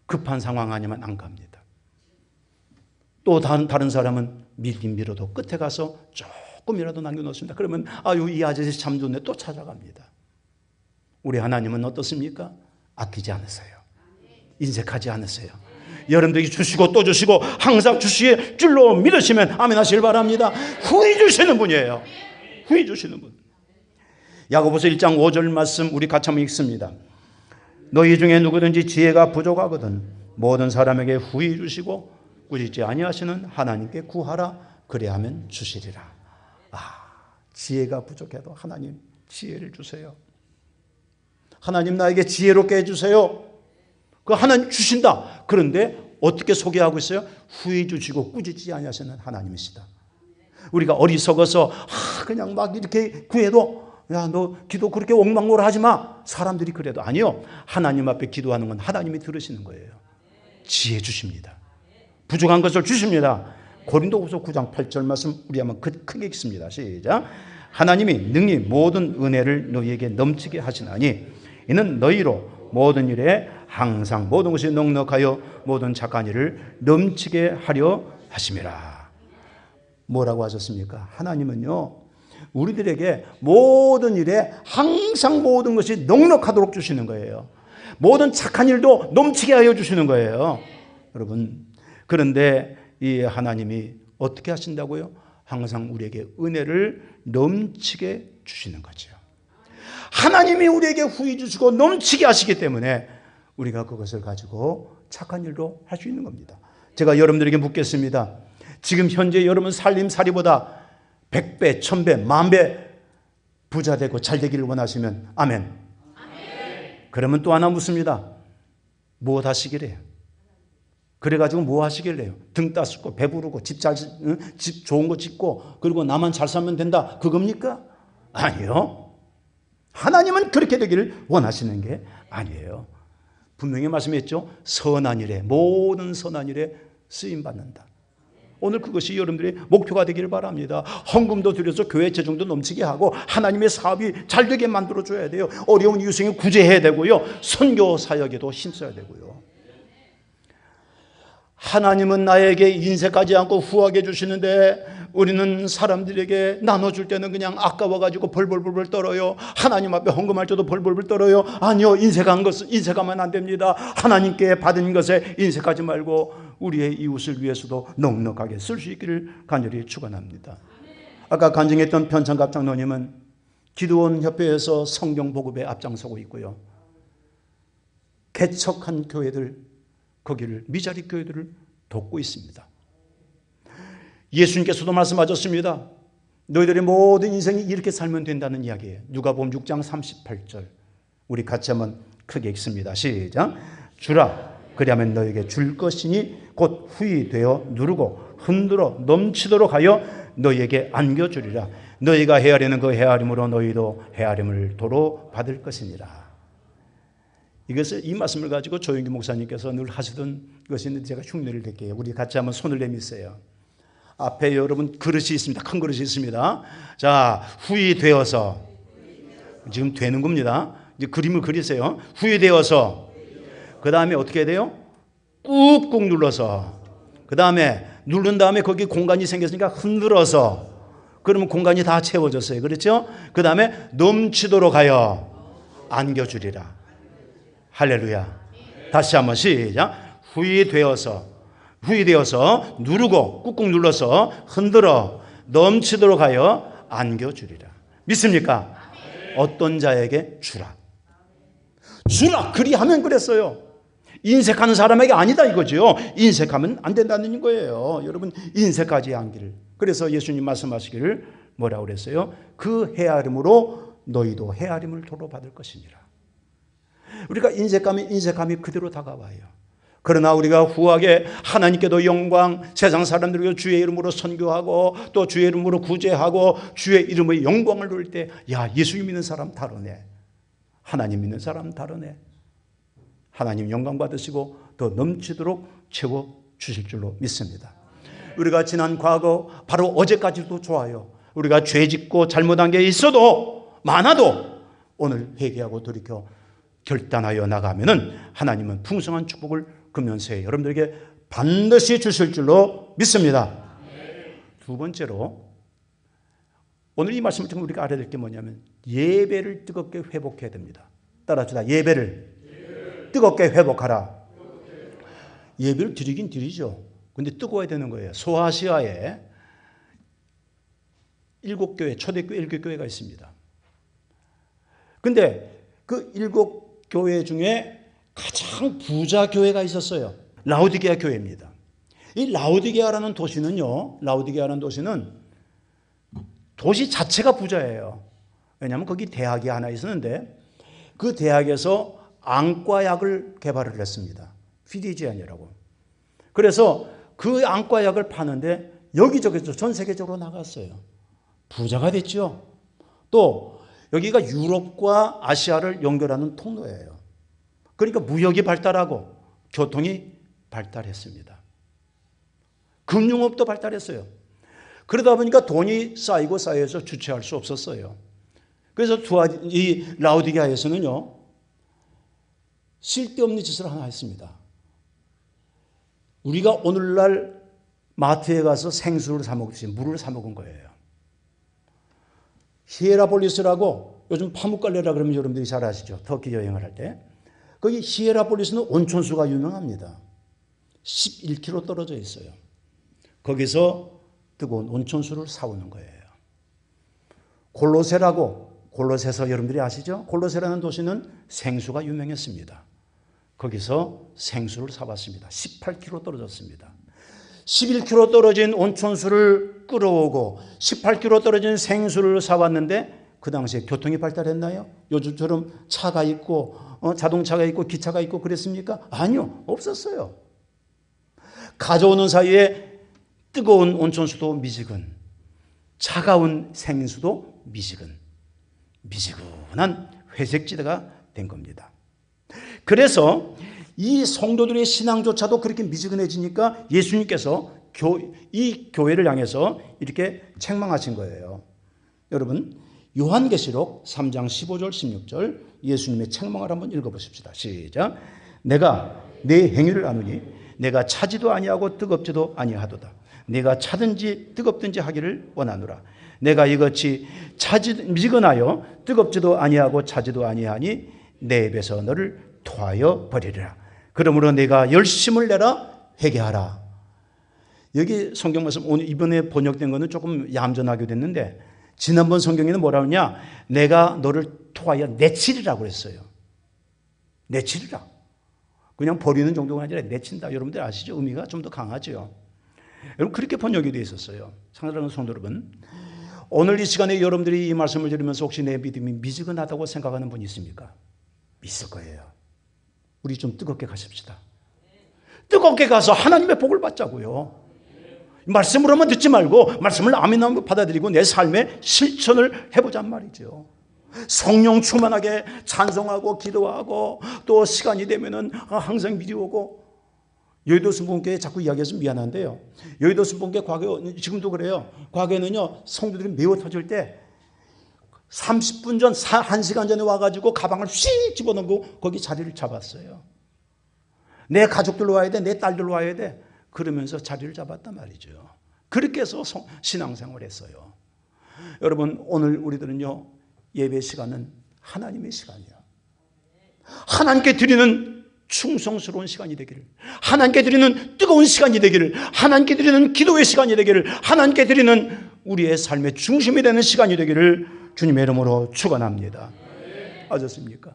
급한 상황 아니면 안 갑니다. 또 다른 사람은 밀긴 밀어도 끝에 가서 조금이라도 남겨놓습니다. 그러면 아유, 이 아저씨 참 좋네, 또 찾아갑니다. 우리 하나님은 어떻습니까? 아끼지 않으세요. 인색하지 않으세요. 여러분들에게 주시고 또 주시고 항상 주시의 줄로 믿으시면 아멘 하시길 바랍니다. 후히 주시는 분이에요. 후히 주시는 분. 야고보서 1장 5절 말씀 우리 같이 한번 읽습니다. 너희 중에 누구든지 지혜가 부족하거든 모든 사람에게 후히 주시고 꾸짖지 아니하시는 하나님께 구하라. 그리하면 주시리라. 지혜가 부족해도 하나님 지혜를 주세요. 하나님 나에게 지혜롭게 해주세요. 그 하나님 주신다. 그런데 어떻게 소개하고 있어요? 후히 주시고 꾸짖지 아니하시는 하나님이시다. 우리가 어리석어서 그냥 막 이렇게 구해도 야, 너 기도 그렇게 옥망고를 하지 마. 사람들이 그래도 아니요. 하나님 앞에 기도하는 건 하나님이 들으시는 거예요. 지혜 주십니다. 부족한 것을 주십니다. 고린도후서 9장 8절 말씀 우리 한번 크게 읽습니다. 시작. 하나님이 능히 모든 은혜를 너희에게 넘치게 하시나니 이는 너희로 모든 일에 항상 모든 것이 넉넉하여 모든 착한 일을 넘치게 하려 하심이라. 뭐라고 하셨습니까? 하나님은요, 우리들에게 모든 일에 항상 모든 것이 넉넉하도록 주시는 거예요. 모든 착한 일도 넘치게 하여 주시는 거예요. 여러분, 그런데 이 하나님이 어떻게 하신다고요? 항상 우리에게 은혜를 넘치게 주시는 거죠. 하나님이 우리에게 후히 주시고 넘치게 하시기 때문에 우리가 그것을 가지고 착한 일도 할 수 있는 겁니다. 제가 여러분들에게 묻겠습니다. 지금 현재 여러분 살림살이보다 100배, 1000배, 10,000배 부자 되고 잘 되기를 원하시면 아멘. 그러면 또 하나 묻습니다. 무엇 하시기래요? 그래가지고 뭐 하시길래요? 등 따숩고 배부르고 집 좋은 거 짓고 그리고 나만 잘 살면 된다 그겁니까? 아니요. 하나님은 그렇게 되기를 원하시는 게 아니에요. 분명히 말씀했죠. 선한 일에, 모든 선한 일에 쓰임받는다. 오늘 그것이 여러분들의 목표가 되기를 바랍니다. 헌금도 드려서 교회 재정도 넘치게 하고 하나님의 사업이 잘 되게 만들어줘야 돼요. 어려운 이웃에게 구제해야 되고요. 선교 사역에도 힘써야 되고요. 하나님은 나에게 인색하지 않고 후하게 주시는데 우리는 사람들에게 나눠줄 때는 그냥 아까워가지고 벌벌벌 떨어요. 하나님 앞에 헌금할 때도 벌벌벌 떨어요. 아니요, 인색하면 안 됩니다. 하나님께 받은 것에 인색하지 말고 우리의 이웃을 위해서도 넉넉하게 쓸 수 있기를 간절히 축원합니다. 아까 간증했던 편창갑 장로님은 기도원 협회에서 성경 보급에 앞장서고 있고요. 개척한 교회들, 거기를 미자리 교회들을 돕고 있습니다. 예수님께서도 말씀하셨습니다. 너희들의 모든 인생이 이렇게 살면 된다는 이야기예요. 누가복음 6장 38절. 우리 같이 한번 크게 읽습니다. 시작. 주라 그리하면 너에게 줄 것이니 곧 후히 되어 누르고 흔들어 넘치도록 하여 너희에게 안겨주리라. 너희가 헤아리는 그 헤아림으로 너희도 헤아림을 도로 받을 것이니라. 이 말씀을 가지고 조영기 목사님께서 늘 하시던 것이 있는데 제가 흉내를 낼게요. 우리 같이 한번 손을 내미세요. 앞에 여러분 그릇이 있습니다. 큰 그릇이 있습니다. 자, 후히 되어서, 지금 되는 겁니다. 이제 그림을 그리세요. 후히 되어서, 그 다음에 어떻게 해야 돼요? 꾹꾹 눌러서, 그 다음에 누른 다음에 거기 공간이 생겼으니까 흔들어서, 그러면 공간이 다 채워졌어요. 그렇죠? 그 다음에 넘치도록 하여 안겨주리라. 할렐루야. 다시 한번 시작. 후히 되어서 누르고 꾹꾹 눌러서 흔들어 넘치도록 하여 안겨주리라. 믿습니까? 어떤 자에게 주라. 주라 그리하면 그랬어요. 인색하는 사람에게 아니다 이거죠. 인색하면 안 된다는 거예요. 여러분 인색하지 않기를. 그래서 예수님 말씀하시기를 뭐라고 그랬어요? 그 헤아림으로 너희도 헤아림을 도로 받을 것이니라. 우리가 인색함이 그대로 다가와요. 그러나 우리가 후하게 하나님께도 영광, 세상 사람들에게 주의 이름으로 선교하고 또 주의 이름으로 구제하고 주의 이름의 영광을 누릴 때, 야, 예수 믿는 사람 다르네. 하나님 믿는 사람 다르네. 하나님 영광 받으시고 더 넘치도록 채워 주실 줄로 믿습니다. 우리가 지난 과거, 바로 어제까지도 좋아요. 우리가 죄 짓고 잘못한 게 있어도 많아도 오늘 회개하고 돌이켜 결단하여 나가면은 하나님은 풍성한 축복을 금년새에 여러분들에게 반드시 주실 줄로 믿습니다. 두 번째로 오늘 이 말씀을 통해 우리가 알아야 될 게 뭐냐면 예배를 뜨겁게 회복해야 됩니다. 따라합시다. 예배를 뜨겁게 회복하라. 예배를 드리긴 드리죠. 근데 뜨거워야 되는 거예요. 소아시아에 7교회, 초대교회 7교회가 있습니다. 근데 그 7교회 중에 가장 부자 교회가 있었어요. 라오디게아 교회입니다. 이 라오디게아라는 도시는요, 도시 자체가 부자예요. 왜냐하면 거기 대학이 하나 있었는데 그 대학에서 안과약을 개발을 했습니다. 피디지안이라고. 그래서 그 안과약을 파는데 여기저기서 전 세계적으로 나갔어요. 부자가 됐죠. 또 여기가 유럽과 아시아를 연결하는 통로예요. 그러니까 무역이 발달하고 교통이 발달했습니다. 금융업도 발달했어요. 그러다 보니까 돈이 쌓이고 쌓여서 주체할 수 없었어요. 그래서 이 라오디게아에서는요, 쓸데없는 짓을 하나 했습니다. 우리가 오늘날 마트에 가서 생수를 사 먹듯이 물을 사 먹은 거예요. 히에라폴리스라고, 요즘 파묵갈레라 그러면 여러분들이 잘 아시죠? 터키 여행을 할 때. 거기 히에라폴리스는 온천수가 유명합니다. 11km 떨어져 있어요. 거기서 뜨거운 온천수를 사오는 거예요. 골로새서 여러분들이 아시죠? 골로새라는 도시는 생수가 유명했습니다. 거기서 생수를 사왔습니다. 18km 떨어졌습니다. 11km 떨어진 온천수를 끌어오고 18km 떨어진 생수를 사왔는데 그 당시에 교통이 발달했나요? 요즘처럼 차가 있고 자동차가 있고 기차가 있고 그랬습니까? 아니요, 없었어요. 가져오는 사이에 뜨거운 온천수도 미지근, 차가운 생수도 미지근한 회색지대가 된 겁니다. 그래서 이 성도들의 신앙조차도 그렇게 미지근해지니까 예수님께서 이 교회를 향해서 이렇게 책망하신 거예요. 여러분, 요한계시록 3장 15절 16절 예수님의 책망을 한번 읽어보십시다. 시작. 내가 네 행위를 아노니 내가 차지도 아니하고 뜨겁지도 아니하도다. 내가 차든지 뜨겁든지 하기를 원하노라. 내가 이같이 미지근하여 뜨겁지도 아니하고 차지도 아니하니 내 입에서 너를 토하여 버리리라. 그러므로 내가 열심을 내라 회개하라. 여기 성경 말씀 오늘 이번에 번역된 거는 조금 얌전하게 됐는데 지난번 성경에는 뭐라 하냐? 내가 너를 토하여 내치리라고 그랬어요. 내치리라. 그냥 버리는 정도가 아니라 내친다. 여러분들 아시죠? 의미가 좀 더 강하죠. 여러분 그렇게 번역이 되어 있었어요. 사랑하는 성도 여러분, 오늘 이 시간에 여러분들이 이 말씀을 들으면서 혹시 내 믿음이 미지근하다고 생각하는 분이 있습니까? 있을 거예요. 우리 좀 뜨겁게 가십시다. 뜨겁게 가서 하나님의 복을 받자고요. 말씀으로만 듣지 말고 말씀을 아멘하고 받아들이고 내 삶에 실천을 해보잔 말이죠. 성령 충만하게 찬송하고 기도하고 또 시간이 되면은 항상 미리 오고. 여의도 순복음교회 자꾸 이야기해서 미안한데요, 여의도 순복음교회 과거 지금도 그래요. 과거에는요 성도들이 매우 터질 때 30분 전 1시간 전에 와가지고 가방을 휙 집어넣고 거기 자리를 잡았어요. 내 가족들로 와야 돼, 내 딸들로 와야 돼, 그러면서 자리를 잡았단 말이죠. 그렇게 해서 신앙생활을 했어요. 여러분 오늘 우리들은요 예배 시간은 하나님의 시간이야. 하나님께 드리는 충성스러운 시간이 되기를, 하나님께 드리는 뜨거운 시간이 되기를, 하나님께 드리는 기도의 시간이 되기를, 하나님께 드리는 우리의 삶의 중심이 되는 시간이 되기를 주님의 이름으로 축원합니다. 아셨습니까?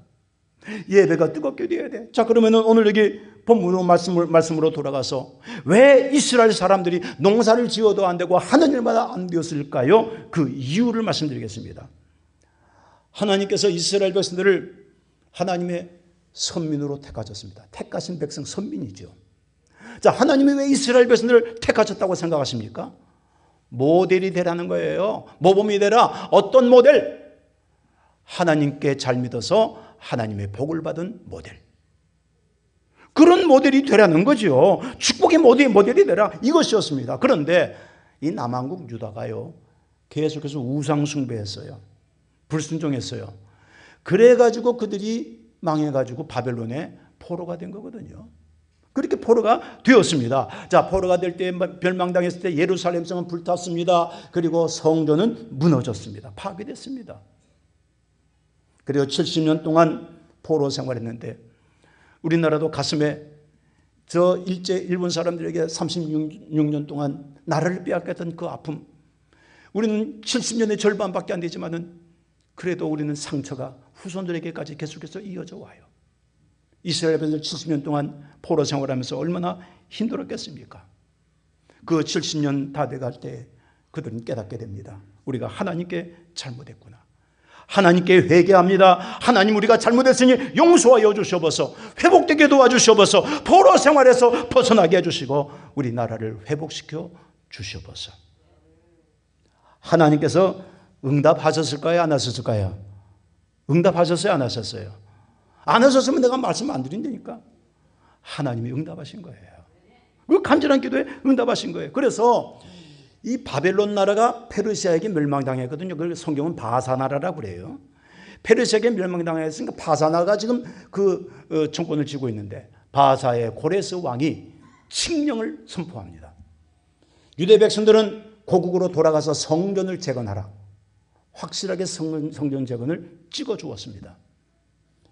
예배가 뜨겁게 되어야 돼. 자, 그러면은 오늘 여기 본문으로 말씀으로 돌아가서 왜 이스라엘 사람들이 농사를 지어도 안 되고 하는 일마다 안 되었을까요? 그 이유를 말씀드리겠습니다. 하나님께서 이스라엘 백성들을 하나님의 선민으로 택하셨습니다. 택하신 백성 선민이죠. 자, 하나님이 왜 이스라엘 백성들을 택하셨다고 생각하십니까? 모델이 되라는 거예요. 모범이 되라. 어떤 모델? 하나님께 잘 믿어서 하나님의 복을 받은 모델. 그런 모델이 되라는 거죠. 축복의 모델이 되라. 이것이었습니다. 그런데 이 남한국 유다가요 계속해서 우상 숭배했어요. 불순종했어요. 그래가지고 그들이 망해가지고 바벨론의 포로가 된 거거든요. 그렇게 포로가 되었습니다. 자, 포로가 될 때 멸망당했을 때 예루살렘 성은 불탔습니다. 그리고 성전은 무너졌습니다. 파괴됐습니다. 그리고 70년 동안 포로 생활했는데 우리나라도 가슴에 저 일본 사람들에게 36년 동안 나라를 빼앗겼던 그 아픔, 우리는 70년의 절반밖에 안 되지만은 그래도 우리는 상처가 후손들에게까지 계속해서 이어져 와요. 이스라엘 백성들 70년 동안 포로 생활하면서 얼마나 힘들었겠습니까? 그 70년 다 돼갈 때 그들은 깨닫게 됩니다. 우리가 하나님께 잘못했구나. 하나님께 회개합니다. 하나님, 우리가 잘못했으니 용서하여 주시옵소서. 회복되게 도와주시옵소서. 포로 생활에서 벗어나게 해주시고 우리 나라를 회복시켜 주시옵소서. 하나님께서 응답하셨을까요? 안 하셨을까요? 응답하셨어요? 안 하셨어요? 안 하셨으면 내가 말씀 안 드린다니까. 하나님이 응답하신 거예요. 그 간절한 기도에 응답하신 거예요. 그래서 이 바벨론 나라가 페르시아에게 멸망당했거든요. 그걸 성경은 바사 나라라고 그래요. 페르시아에게 멸망당했으니까 바사 나라가 지금 그 정권을 쥐고 있는데 바사의 고레스 왕이 칙령을 선포합니다. 유대 백성들은 고국으로 돌아가서 성전을 재건하라. 확실하게 성전 재건을 찍어 주었습니다.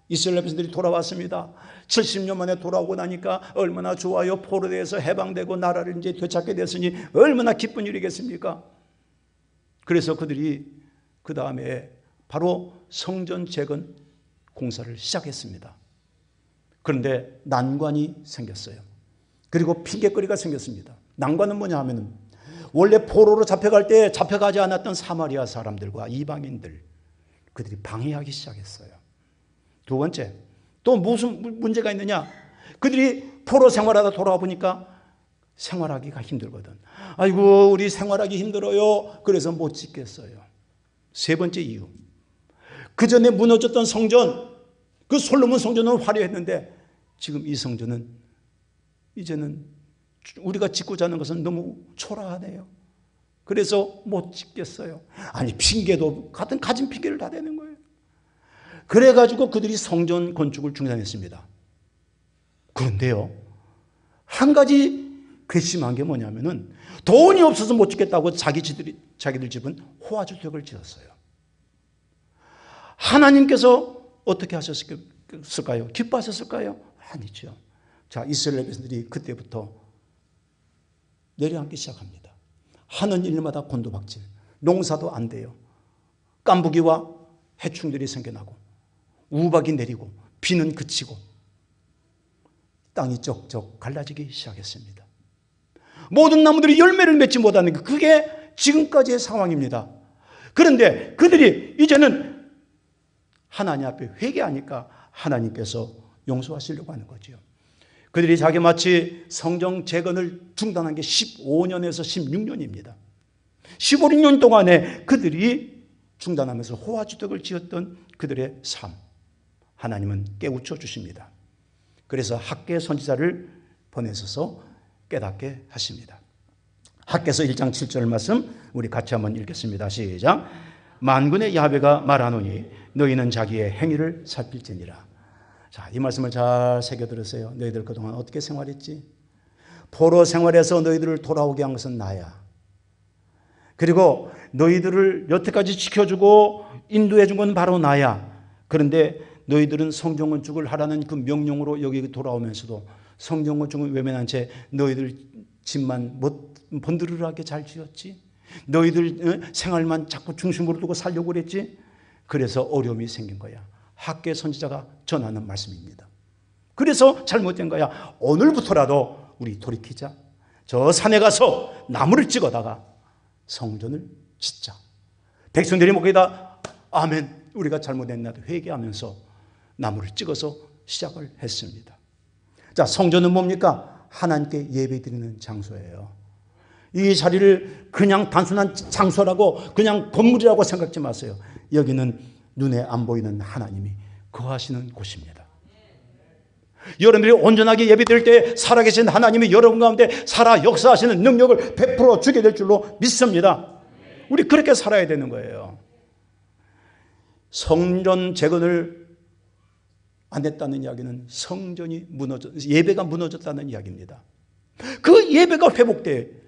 이스라엘 백성들이 돌아왔습니다. 70년 만에 돌아오고 나니까 얼마나 좋아요. 포로되어서 해방되고 나라를 이제 되찾게 됐으니 얼마나 기쁜 일이겠습니까? 그래서 그들이 그 다음에 바로 성전 재건 공사를 시작했습니다. 그런데 난관이 생겼어요. 그리고 핑계거리가 생겼습니다. 난관은 뭐냐 하면은 원래 포로로 잡혀갈 때 잡혀가지 않았던 사마리아 사람들과 이방인들, 그들이 방해하기 시작했어요. 두 번째, 또 무슨 문제가 있느냐? 그들이 포로 생활하다 돌아와 보니까 생활하기가 힘들거든. 아이고, 우리 생활하기 힘들어요. 그래서 못 짓겠어요. 세 번째 이유, 그 전에 무너졌던 성전, 그 솔로몬 성전은 화려했는데 지금 이 성전은 이제는 우리가 짓고자 하는 것은 너무 초라하네요. 그래서 못 짓겠어요. 아니, 핑계도 가진 핑계를 다 대는 거예요. 그래가지고 그들이 성전 건축을 중단했습니다. 그런데요, 한 가지 괘씸한 게 뭐냐면은 돈이 없어서 못 짓겠다고 자기들 집은 호화주택을 지었어요. 하나님께서 어떻게 하셨을까요? 기뻐하셨을까요? 아니죠. 자, 이스라엘 백성들이 그때부터 내려앉기 시작합니다. 하는 일마다 곤두박질, 농사도 안 돼요. 깐부기와 해충들이 생겨나고 우박이 내리고 비는 그치고 땅이 쩍쩍 갈라지기 시작했습니다. 모든 나무들이 열매를 맺지 못하는 그게 지금까지의 상황입니다. 그런데 그들이 이제는 하나님 앞에 회개하니까 하나님께서 용서하시려고 하는 거죠. 그들이 자기마치 성전 재건을 중단한 게 15년에서 16년입니다. 15년 동안에 그들이 중단하면서 호화주택을 지었던 그들의 삶, 하나님은 깨우쳐 주십니다. 그래서 학개 선지자를 보내셔서 깨닫게 하십니다. 학개서 1장 7절 말씀 우리 같이 한번 읽겠습니다. 시작. 만군의 야훼가 말하노니 너희는 자기의 행위를 살필지니라. 자, 이 말씀을 잘 새겨 들으세요. 너희들 그동안 어떻게 생활했지? 포로 생활에서 너희들을 돌아오게 한 것은 나야. 그리고 너희들을 여태까지 지켜주고 인도해 준 건 바로 나야. 그런데 너희들은 성전 건축을 하라는 그 명령으로 여기 돌아오면서도 성전 건축을 외면한 채 너희들 집만 번드르르하게 잘 지었지. 너희들 생활만 자꾸 중심으로 두고 살려고 그랬지. 그래서 어려움이 생긴 거야. 학개 선지자가 전하는 말씀입니다. 그래서 잘못된 거야. 오늘부터라도 우리 돌이키자. 저 산에 가서 나무를 찍어다가 성전을 짓자. 백성들이 거기다 아멘, 우리가 잘못했나도 회개하면서 나무를 찍어서 시작을 했습니다. 자, 성전은 뭡니까? 하나님께 예배드리는 장소예요. 이 자리를 그냥 단순한 장소라고 그냥 건물이라고 생각지 마세요. 여기는 눈에 안 보이는 하나님이 거하시는 곳입니다. 여러분들이 온전하게 예배드릴 때 살아계신 하나님이 여러분 가운데 살아 역사하시는 능력을 베풀어 주게 될 줄로 믿습니다. 우리 그렇게 살아야 되는 거예요. 성전 재건을 안 했다는 이야기는 성전이 예배가 무너졌다는 이야기입니다. 그 예배가 회복돼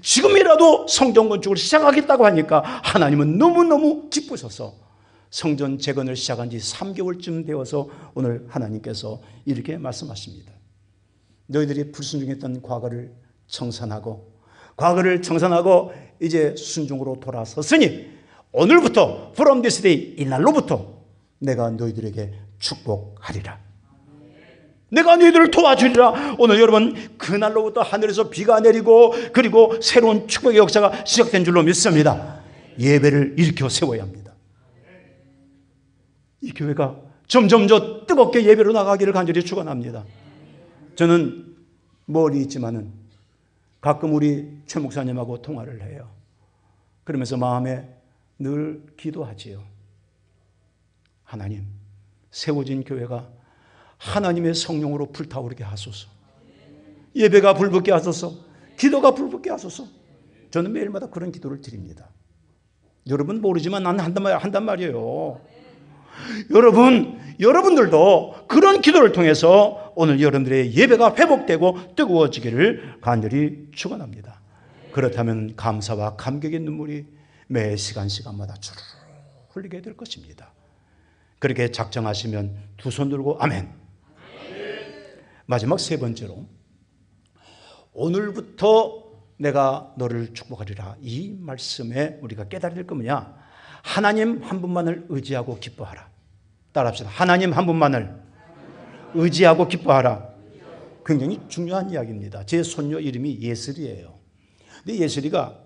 지금이라도 성전 건축을 시작하겠다고 하니까 하나님은 너무너무 기쁘셔서 성전 재건을 시작한 지 3개월쯤 되어서 오늘 하나님께서 이렇게 말씀하십니다. 너희들이 불순종했던 과거를 청산하고 이제 순종으로 돌아섰으니 오늘부터 from this day, 이날로부터 내가 너희들에게 축복하리라. 내가 너희들을 도와주리라. 오늘 여러분 그날로부터 하늘에서 비가 내리고 그리고 새로운 축복의 역사가 시작된 줄로 믿습니다. 예배를 일으켜 세워야 합니다. 이 교회가 점점 더 뜨겁게 예배로 나가기를 간절히 축원합니다. 저는 멀리 있지만은 가끔 우리 최 목사님하고 통화를 해요. 그러면서 마음에 늘 기도하지요. 하나님, 세워진 교회가 하나님의 성령으로 불타오르게 하소서. 예배가 불붙게 하소서. 기도가 불붙게 하소서. 저는 매일마다 그런 기도를 드립니다. 여러분 모르지만 나는 한단 말이에요. 여러분들도 그런 기도를 통해서 오늘 여러분들의 예배가 회복되고 뜨거워지기를 간절히 축원합니다. 그렇다면 감사와 감격의 눈물이 매 시간마다 주르르 흘리게 될 것입니다. 그렇게 작정하시면 두 손 들고 아멘. 마지막 세 번째로, 오늘부터 내가 너를 축복하리라. 이 말씀에 우리가 깨달아야 될 거 뭐냐? 하나님 한 분만을 의지하고 기뻐하라. 따라합시다. 하나님 한 분만을 의지하고 기뻐하라. 굉장히 중요한 이야기입니다. 제 손녀 이름이 예슬이에요. 근데 예슬이가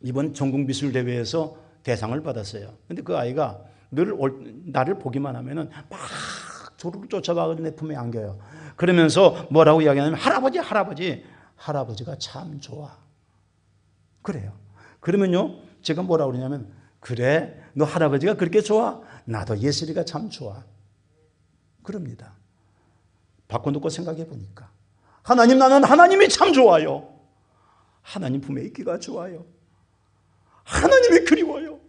이번 전국미술대회에서 대상을 받았어요. 근데 그 아이가 늘 나를 보기만 하면은 막 조르르 쫓아가서 내 품에 안겨요. 그러면서 뭐라고 이야기하냐면 할아버지가 참 좋아. 그래요. 그러면요, 제가 뭐라고 그러냐면, 그래, 너 할아버지가 그렇게 좋아? 나도 예슬이가 참 좋아. 그럽니다. 바꿔놓고 생각해 보니까, 하나님, 나는 하나님이 참 좋아요. 하나님 품에 있기가 좋아요. 하나님이 그리워요.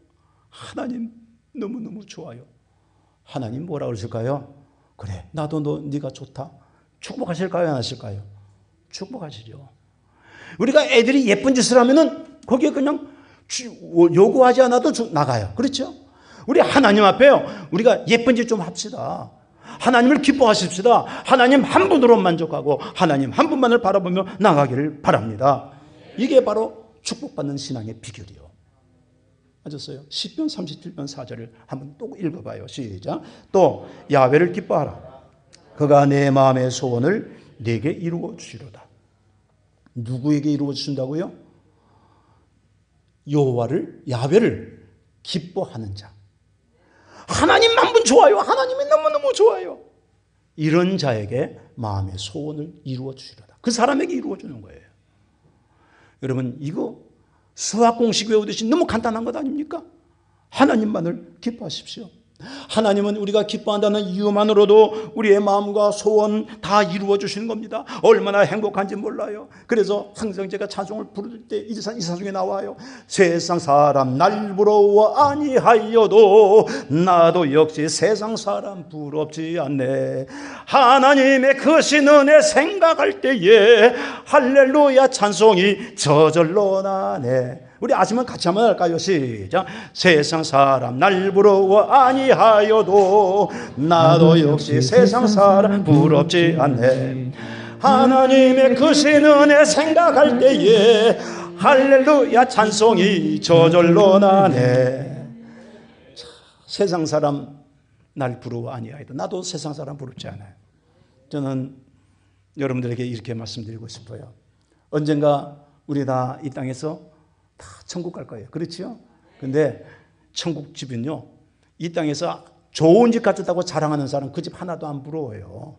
하나님 너무너무 좋아요. 하나님 뭐라고 그러실까요? 그래, 나도 네가 좋다. 축복하실까요? 안 하실까요? 축복하시죠. 우리가 애들이 예쁜 짓을 하면은 거기에 그냥 요구하지 않아도 나가요. 그렇죠? 우리 하나님 앞에요, 우리가 예쁜 짓 좀 합시다. 하나님을 기뻐하십시다. 하나님 한 분으로 만족하고 하나님 한 분만을 바라보며 나가기를 바랍니다. 이게 바로 축복받는 신앙의 비결이요. 맞았어요? 시편 37편 4절을 한번 또 읽어봐요. 시작. 또 야훼를 기뻐하라. 그가 내 마음의 소원을 내게 이루어 주시로다. 누구에게 이루어 주신다고요? 야훼를 기뻐하는 자. 하나님만 분 좋아요. 하나님이 너무너무 좋아요. 이런 자에게 마음의 소원을 이루어 주시로다. 그 사람에게 이루어 주는 거예요. 여러분, 이거 수학 공식 외우듯이 너무 간단한 것 아닙니까? 하나님만을 기뻐하십시오. 하나님은 우리가 기뻐한다는 이유만으로도 우리의 마음과 소원 다 이루어 주시는 겁니다. 얼마나 행복한지 몰라요. 그래서 항상 제가 찬송을 부를 때 이 찬송에 나와요. 세상 사람 날 부러워 아니하여도 나도 역시 세상 사람 부럽지 않네. 하나님의 크신 은혜 생각할 때에 할렐루야 찬송이 저절로 나네. 우리 아시면 같이 한번 할까요? 시작. 세상 사람 날 부러워 아니하여도 나도 역시 세상 사람 부럽지 않네. 하나님의 크신 은혜 생각할 때에 할렐루야 찬송이 저절로 나네. 세상 사람 날 부러워 아니하여도 나도 세상 사람 부럽지 않아요. 저는 여러분들에게 이렇게 말씀드리고 싶어요. 언젠가 우리 다 이 땅에서 다 천국 갈 거예요. 그렇죠? 근데 천국 집은요, 이 땅에서 좋은 집 갖췄다고 자랑하는 사람 그 집 하나도 안 부러워요.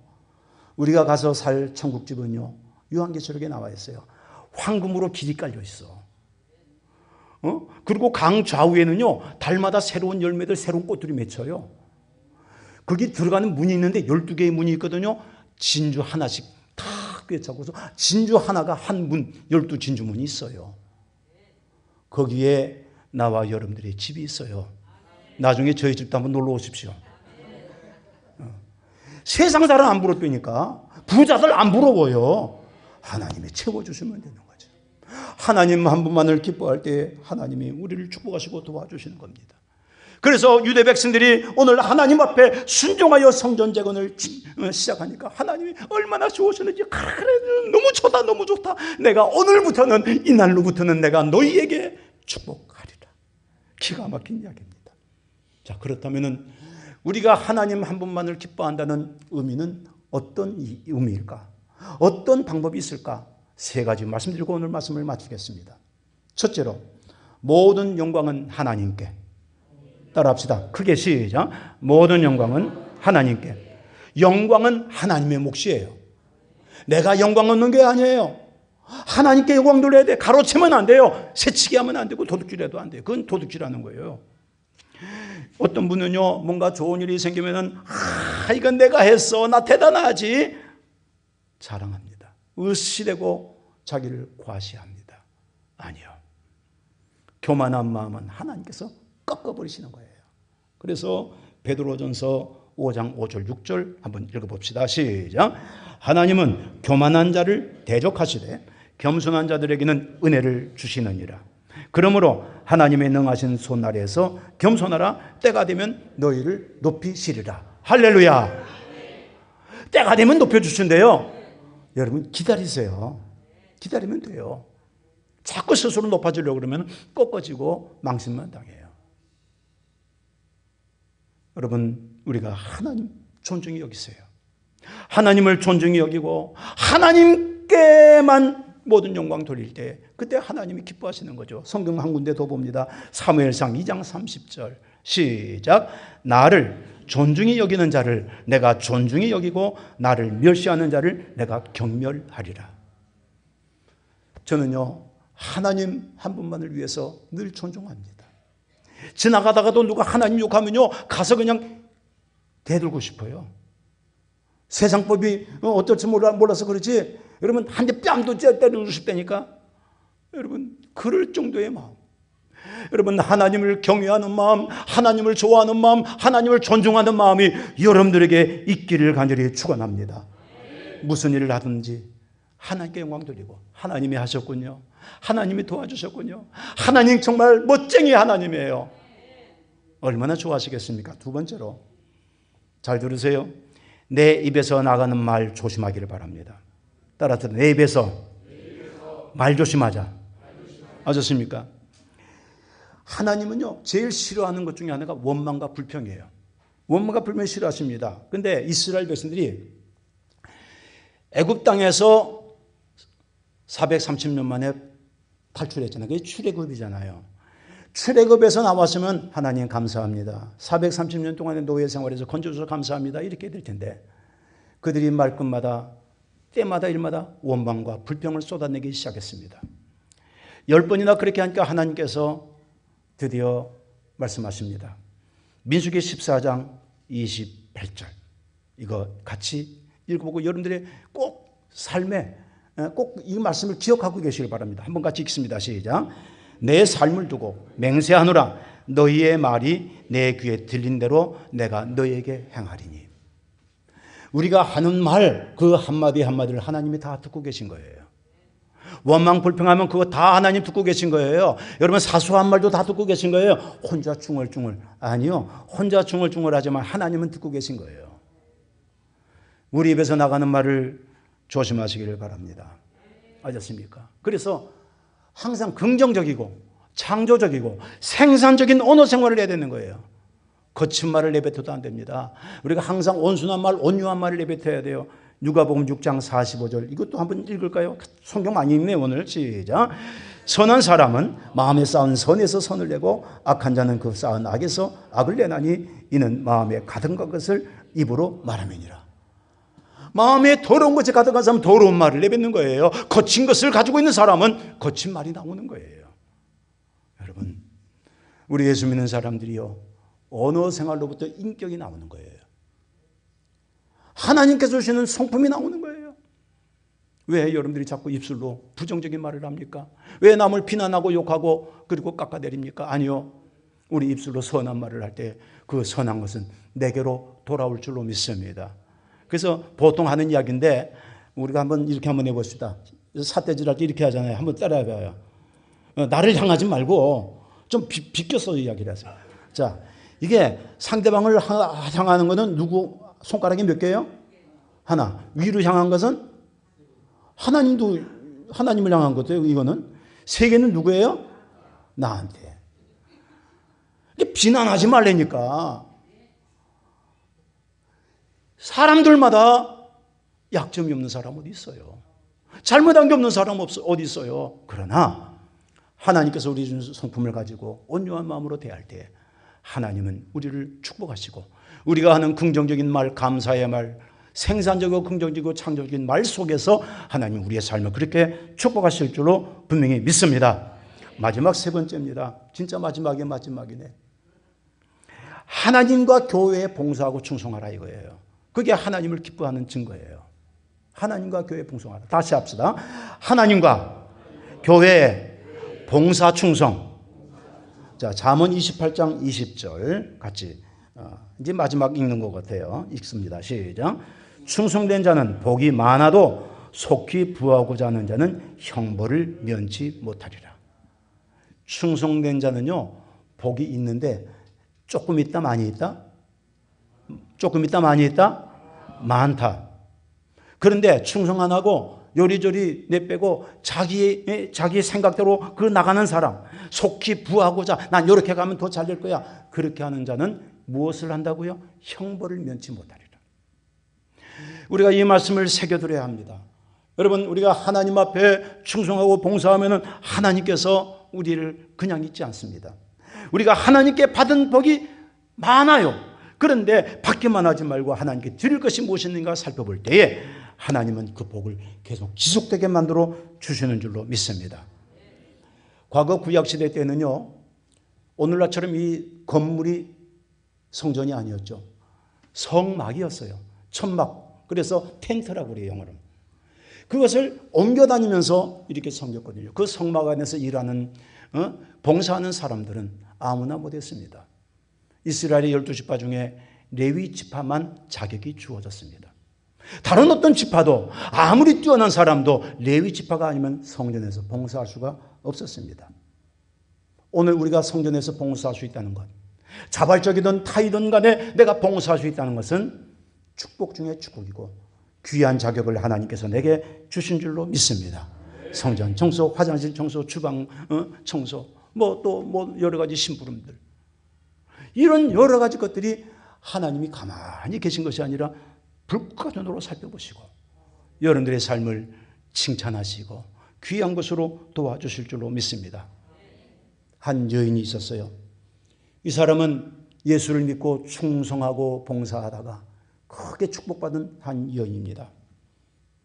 우리가 가서 살 천국 집은요, 요한계시록에 나와 있어요. 황금으로 길이 깔려 있어. 그리고 강 좌우에는요, 달마다 새로운 열매들, 새로운 꽃들이 맺혀요. 거기 들어가는 문이 있는데 12개의 문이 있거든요. 진주 하나씩 다 꿰차고서 진주 하나가 한 문, 12진주문이 있어요. 거기에 나와 여러분들의 집이 있어요. 나중에 저희 집도 한번 놀러 오십시오. 세상 사람 안 부럽다니까. 부자들 안 부러워요. 하나님이 채워주시면 되는 거죠. 하나님 한 분만을 기뻐할 때 하나님이 우리를 축복하시고 도와주시는 겁니다. 그래서 유대 백성들이 오늘 하나님 앞에 순종하여 성전 재건을 시작하니까 하나님이 얼마나 좋으셨는지, 그래, 너무 좋다, 너무 좋다. 내가 오늘부터는, 이날로부터는 내가 너희에게 축복하리라. 기가 막힌 이야기입니다. 자, 그렇다면 우리가 하나님 한 분만을 기뻐한다는 의미는 어떤 의미일까? 어떤 방법이 있을까? 세 가지 말씀드리고 오늘 말씀을 마치겠습니다. 첫째로, 모든 영광은 하나님께. 따라합시다. 크게 시작. 모든 영광은 하나님께. 영광은 하나님의 몫이에요. 내가 영광 얻는 게 아니에요. 하나님께 영광 돌려야 돼. 가로채면 안 돼요. 새치기 하면 안 되고 도둑질해도 안 돼요. 그건 도둑질하는 거예요. 어떤 분은요, 뭔가 좋은 일이 생기면은, 이건 내가 했어, 나 대단하지, 자랑합니다. 으시대고 자기를 과시합니다. 아니요. 교만한 마음은 하나님께서 꺾어버리시는 거예요. 그래서 베드로전서 5장 5절 6절 한번 읽어봅시다. 시작. 하나님은 교만한 자를 대적하시되 겸손한 자들에게는 은혜를 주시느니라. 그러므로 하나님의 능하신 손 아래에서 겸손하라. 때가 되면 너희를 높이시리라. 할렐루야. 때가 되면 높여주신대요. 여러분 기다리세요. 기다리면 돼요. 자꾸 스스로 높아지려고 그러면 꺾어지고 망신만 당해요. 여러분 우리가 하나님 존중히 여기세요. 하나님을 존중히 여기고 하나님께만 모든 영광 돌릴 때 그때 하나님이 기뻐하시는 거죠. 성경 한 군데 더 봅니다. 사무엘상 2장 30절 시작. 나를 존중히 여기는 자를 내가 존중히 여기고 나를 멸시하는 자를 내가 경멸하리라. 저는요 하나님 한 분만을 위해서 늘 존중합니다. 지나가다가도 누가 하나님 욕하면요 가서 그냥 대들고 싶어요. 세상법이 어떨지 몰라서 그렇지 여러분 한 대 뺨도 때리고 싶다니까. 여러분 그럴 정도의 마음, 여러분 하나님을 경외하는 마음, 하나님을 좋아하는 마음, 하나님을 존중하는 마음이 여러분들에게 있기를 간절히 축원합니다. 무슨 일을 하든지 하나님께 영광 돌리고 하나님이 하셨군요. 하나님이 도와주셨군요. 하나님 정말 멋쟁이 하나님이에요. 얼마나 좋아하시겠습니까? 두 번째로 잘 들으세요. 내 입에서 나가는 말 조심하기를 바랍니다. 따라서 내 입에서 말 조심하자. 아셨습니까? 하나님은요 제일 싫어하는 것 중에 하나가 원망과 불평이에요. 원망과 불평을 싫어하십니다. 그런데 이스라엘 백성들이 애굽 땅에서 430년 만에 탈출했잖아요. 그게 출애굽이잖아요. 출애굽에서 나왔으면 하나님 감사합니다. 430년 동안의 노예 생활에서 건져주셔서 감사합니다. 이렇게 될 텐데 그들이 말끝마다 때마다 일마다 원망과 불평을 쏟아내기 시작했습니다. 10번이나 그렇게 하니까 하나님께서 드디어 말씀하십니다. 민수기 14장 28절 이거 같이 읽어보고 여러분들의 꼭 삶에 꼭 이 말씀을 기억하고 계시길 바랍니다. 한번 같이 읽습니다. 시작. 내 삶을 두고 맹세하노라. 너희의 말이 내 귀에 들린 대로 내가 너희에게 행하리니. 우리가 하는 말 그 한마디 한마디를 하나님이 다 듣고 계신 거예요. 원망 불평하면 그거 다 하나님 듣고 계신 거예요. 여러분 사소한 말도 다 듣고 계신 거예요. 혼자 중얼중얼. 아니요. 혼자 중얼중얼하지만 하나님은 듣고 계신 거예요. 우리 입에서 나가는 말을 조심하시기를 바랍니다. 아셨습니까? 그래서 항상 긍정적이고 창조적이고 생산적인 언어 생활을 해야 되는 거예요. 거친 말을 내뱉어도 안 됩니다. 우리가 항상 온순한 말, 온유한 말을 내뱉어야 돼요. 누가복음 6장 45절 이것도 한번 읽을까요? 성경 많이 읽네요 오늘. 시작. 선한 사람은 마음에 쌓은 선에서 선을 내고 악한 자는 그 쌓은 악에서 악을 내나니 이는 마음에 가득한 것을 입으로 말함이니라. 마음에 더러운 것이 가득한 사람은 더러운 말을 내뱉는 거예요. 거친 것을 가지고 있는 사람은 거친 말이 나오는 거예요. 여러분 우리 예수 믿는 사람들이요 언어 생활로부터 인격이 나오는 거예요. 하나님께서 주시는 성품이 나오는 거예요. 왜 여러분들이 자꾸 입술로 부정적인 말을 합니까? 왜 남을 비난하고 욕하고 그리고 깎아내립니까? 아니요. 우리 입술로 선한 말을 할 때 그 선한 것은 내게로 돌아올 줄로 믿습니다. 그래서 보통 하는 이야기인데 우리가 한번 이렇게 한번 해봅시다. 삿대질 할 때 이렇게 하잖아요. 한번 따라해봐요. 나를 향하지 말고 좀 비껴서 이야기를 하세요. 자, 이게 상대방을 향하는 것은 누구 손가락이 몇 개예요? 하나. 위로 향한 것은 하나님을 향한 것도 이거는 세 개는 누구예요? 나한테. 비난하지 말라니까. 사람들마다 약점이 없는 사람 어디 있어요? 잘못한 게 없는 사람 어디 있어요? 그러나 하나님께서 우리 준 성품을 가지고 온유한 마음으로 대할 때 하나님은 우리를 축복하시고 우리가 하는 긍정적인 말, 감사의 말, 생산적이고 긍정적이고 창조적인 말 속에서 하나님 우리의 삶을 그렇게 축복하실 줄로 분명히 믿습니다. 마지막 세 번째입니다. 진짜 마지막이네. 하나님과 교회에 봉사하고 충성하라 이거예요. 그게 하나님을 기뻐하는 증거예요. 하나님과 교회에 봉사하라. 다시 합시다. 하나님과 교회에 봉사 충성. 자, 잠언 28장 20절 같이 이제 마지막 읽는 것 같아요. 읽습니다. 시작. 충성된 자는 복이 많아도 속히 부하고자 하는 자는 형벌을 면치 못하리라. 충성된 자는요, 복이 있는데 조금 있다 많이 있다? 조금 있다 많이 있다? 많다. 그런데 충성 안 하고 요리조리 내빼고 자기 생각대로 그 나가는 사람, 속히 부하고자 난 이렇게 가면 더 잘 될 거야, 그렇게 하는 자는 무엇을 한다고요? 형벌을 면치 못하리라. 우리가 이 말씀을 새겨들어야 합니다. 여러분, 우리가 하나님 앞에 충성하고 봉사하면 하나님께서 우리를 그냥 잊지 않습니다. 우리가 하나님께 받은 복이 많아요. 그런데 받기만 하지 말고 하나님께 드릴 것이 무엇인가 살펴볼 때에 하나님은 그 복을 계속 지속되게 만들어 주시는 줄로 믿습니다. 과거 구약시대 때는요, 오늘날처럼 이 건물이 성전이 아니었죠. 성막이었어요. 천막. 그래서 텐트라고 그래요, 영어로. 그것을 옮겨 다니면서 이렇게 섬겼거든요. 그 성막 안에서 일하는 봉사하는 사람들은 아무나 못했습니다. 이스라엘의 12지파 중에 레위 지파만 자격이 주어졌습니다. 다른 어떤 지파도 아무리 뛰어난 사람도 레위 지파가 아니면 성전에서 봉사할 수가 없었습니다. 오늘 우리가 성전에서 봉사할 수 있다는 것, 자발적이든 타이든 간에 내가 봉사할 수 있다는 것은 축복 중에 축복이고 귀한 자격을 하나님께서 내게 주신 줄로 믿습니다. 성전 청소, 화장실 청소, 주방 청소, 또 여러 가지 심부름들, 이런 여러 가지 것들이 하나님이 가만히 계신 것이 아니라 불꽃 눈으로 살펴보시고 여러분들의 삶을 칭찬하시고 귀한 것으로 도와주실 줄로 믿습니다. 한 여인이 있었어요. 이 사람은 예수를 믿고 충성하고 봉사하다가 크게 축복받은 한 여인입니다.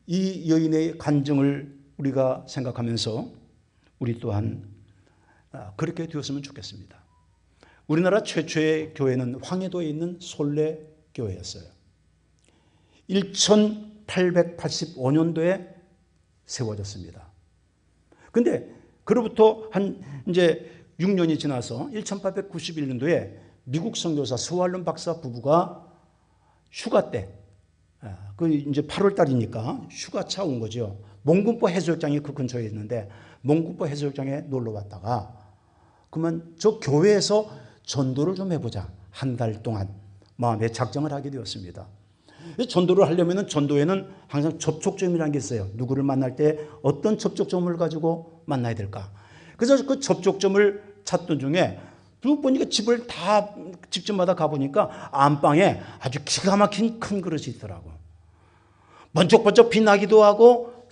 이 여인의 간증을 우리가 생각하면서 우리 또한 그렇게 되었으면 좋겠습니다. 우리나라 최초의 교회는 황해도에 있는 솔레 교회였어요. 1885년도에 세워졌습니다. 근데 그로부터 한 이제 6년이 지나서 1891년도에 미국 선교사 스왈론 박사 부부가 휴가 때, 그 이제 8월 달이니까 휴가차 온 거죠. 몽군포 해수욕장이 그 근처에 있는데 몽군포 해수욕장에 놀러 왔다가 그러면 저 교회에서 전도를 좀 해보자. 한 달 동안 마음에 작정을 하게 되었습니다. 전도를 하려면 전도에는 항상 접촉점이라는 게 있어요. 누구를 만날 때 어떤 접촉점을 가지고 만나야 될까. 그래서 그 접촉점을 찾던 중에 보니까 집을 다 집집마다 가보니까 안방에 아주 기가 막힌 큰 그릇이 있더라고. 번쩍번쩍 빛나기도 하고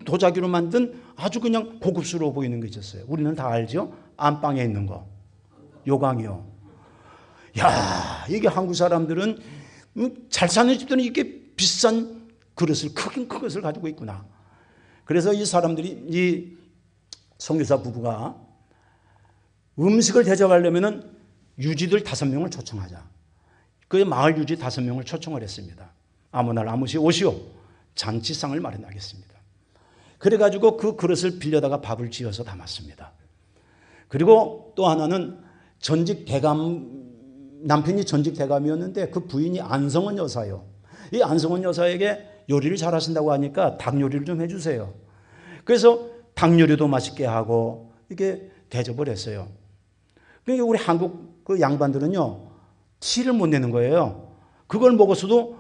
도자기로 만든 아주 그냥 고급스러워 보이는 게 있었어요. 우리는 다 알죠? 안방에 있는 거. 요강이요. 야, 이게 한국 사람들은 잘 사는 집들은 이렇게 비싼 그릇을, 큰 것을 가지고 있구나. 그래서 이 사람들이, 이 선교사 부부가 음식을 대접하려면 유지들 5명을 초청하자. 그 마을 유지 5명을 초청을 했습니다. 아무나 아무시 오시오. 잔치상을 마련하겠습니다. 그래가지고 그 그릇을 빌려다가 밥을 지어서 담았습니다. 그리고 또 하나는 남편이 전직 대감이었는데 그 부인이 안성원 여사요. 이 안성원 여사에게 요리를 잘하신다고 하니까 닭 요리를 좀 해주세요. 그래서 닭 요리도 맛있게 하고 이렇게 대접을 했어요. 그러니까 우리 한국 그 양반들은요, 티를 못 내는 거예요. 그걸 먹었어도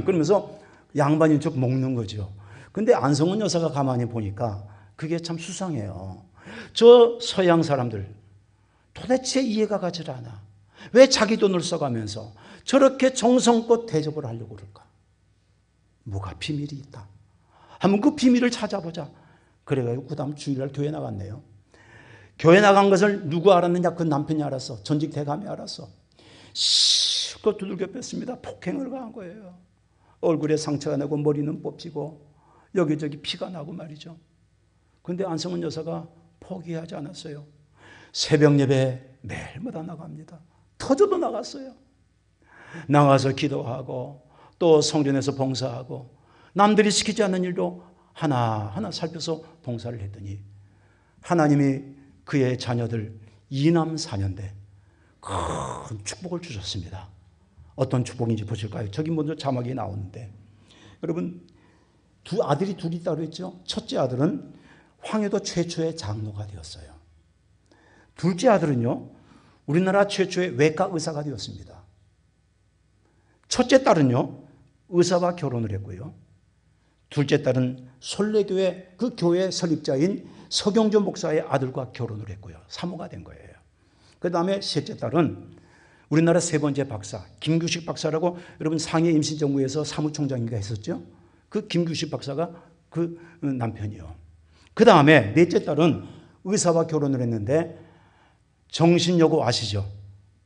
그러면서 양반인 척 먹는 거죠. 근데 안성원 여사가 가만히 보니까 그게 참 수상해요. 저 서양 사람들 도대체 이해가 가질 않아. 왜 자기 돈을 써가면서 저렇게 정성껏 대접을 하려고 그럴까? 뭐가 비밀이 있다. 한번 그 비밀을 찾아보자. 그래가지고 그 다음 주일날 교회 나갔네요. 교회 나간 것을 누구 알았느냐? 그 남편이 알았어. 전직 대감이 알았어. 실컷 두들겨 뺐습니다. 폭행을 가한 거예요. 얼굴에 상처가 나고 머리는 뽑히고 여기저기 피가 나고 말이죠. 그런데 안성원 여사가 포기하지 않았어요. 새벽 예배 매일마다 나갑니다. 터져도 나갔어요. 나가서 기도하고 또 성전에서 봉사하고 남들이 시키지 않는 일도 하나하나 살펴서 봉사를 했더니 하나님이 그의 자녀들 2남 4년대 큰 축복을 주셨습니다. 어떤 축복인지 보실까요? 저기 먼저 자막이 나오는데, 여러분 두 아들이 둘이 있다고 했죠. 첫째 아들은 황해도 최초의 장로가 되었어요. 둘째 아들은요, 우리나라 최초의 외과 의사가 되었습니다. 첫째 딸은요, 의사와 결혼을 했고요. 둘째 딸은 솔레교회 그 교회 설립자인 서경조 목사의 아들과 결혼을 했고요. 사모가 된 거예요. 그 다음에 셋째 딸은 우리나라 세 번째 박사 김규식 박사라고, 여러분 상해 임시정부에서 사무총장인가 했었죠. 그 김규식 박사가 그 남편이요. 그 다음에 넷째 딸은 의사와 결혼을 했는데 정신여고 아시죠?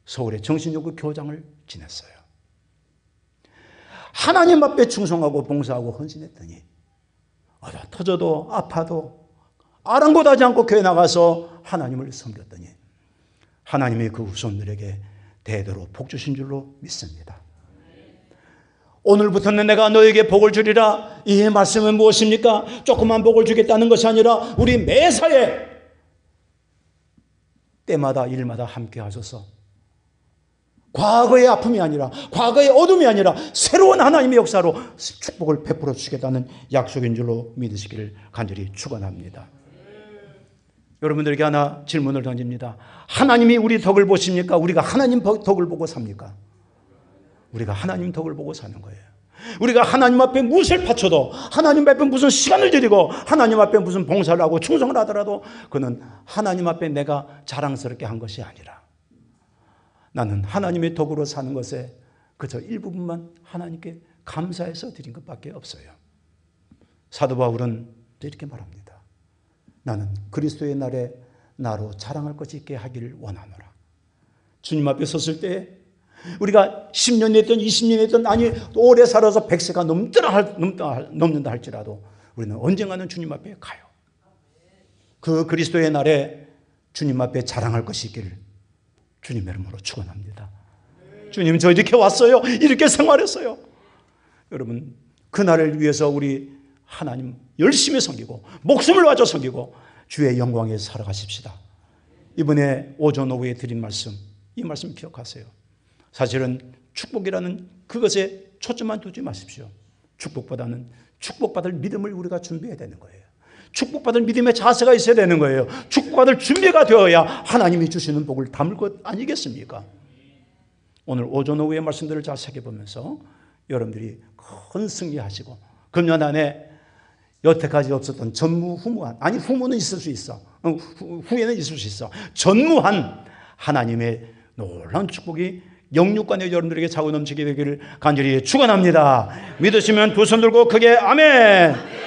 서울의 정신여고 교장을 지냈어요. 하나님 앞에 충성하고 봉사하고 헌신했더니 터져도 아파도 아랑곳하지 않고 교회 나가서 하나님을 섬겼더니 하나님이 그 후손들에게 대대로 복 주신 줄로 믿습니다. 오늘부터는 내가 너에게 복을 주리라. 이 말씀은 무엇입니까? 조그만 복을 주겠다는 것이 아니라 우리 매사에 때마다 일마다 함께 하셔서 과거의 아픔이 아니라, 과거의 어둠이 아니라 새로운 하나님의 역사로 축복을 베풀어 주시겠다는 약속인 줄로 믿으시기를 간절히 축원합니다. 여러분들에게 하나 질문을 던집니다. 하나님이 우리 덕을 보십니까? 우리가 하나님 덕을 보고 삽니까? 우리가 하나님 덕을 보고 사는 거예요. 우리가 하나님 앞에 무엇을 바쳐도, 하나님 앞에 무슨 시간을 들이고, 하나님 앞에 무슨 봉사를 하고 충성을 하더라도 그는 하나님 앞에 내가 자랑스럽게 한 것이 아니라 나는 하나님의 덕으로 사는 것에 그저 일부분만 하나님께 감사해서 드린 것밖에 없어요. 사도 바울은 이렇게 말합니다. 나는 그리스도의 날에 나로 자랑할 것이 있게 하기를 원하노라. 주님 앞에 섰을 때 우리가 10년 됐든 20년 됐든, 아니 오래 살아서 100세가 넘는다 할지라도 우리는 언젠가는 주님 앞에 가요. 그 그리스도의 날에 주님 앞에 자랑할 것이 있기를 주님의 이름으로 축원합니다. 주님, 저 이렇게 왔어요. 이렇게 생활했어요. 여러분, 그날을 위해서 우리 하나님 열심히 섬기고 목숨을 바쳐 섬기고 주의 영광에 살아가십시다. 이번에 오전 오후에 드린 말씀, 이 말씀 기억하세요. 사실은 축복이라는 그것에 초점만 두지 마십시오. 축복보다는 축복받을 믿음을 우리가 준비해야 되는 거예요. 축복받을 믿음의 자세가 있어야 되는 거예요. 축복받을 준비가 되어야 하나님이 주시는 복을 담을 것 아니겠습니까? 오늘 오전 오후의 말씀들을 잘 새겨보면서 여러분들이 큰 승리하시고 금년 안에 여태까지 없었던 전무후무한, 아니 후무는 있을 수 있어, 후에는 있을 수 있어, 전무한 하나님의 놀라운 축복이 영육간에 여러분들에게 차고 넘치게 되기를 간절히 축원합니다. 믿으시면 두 손 들고 크게 아멘.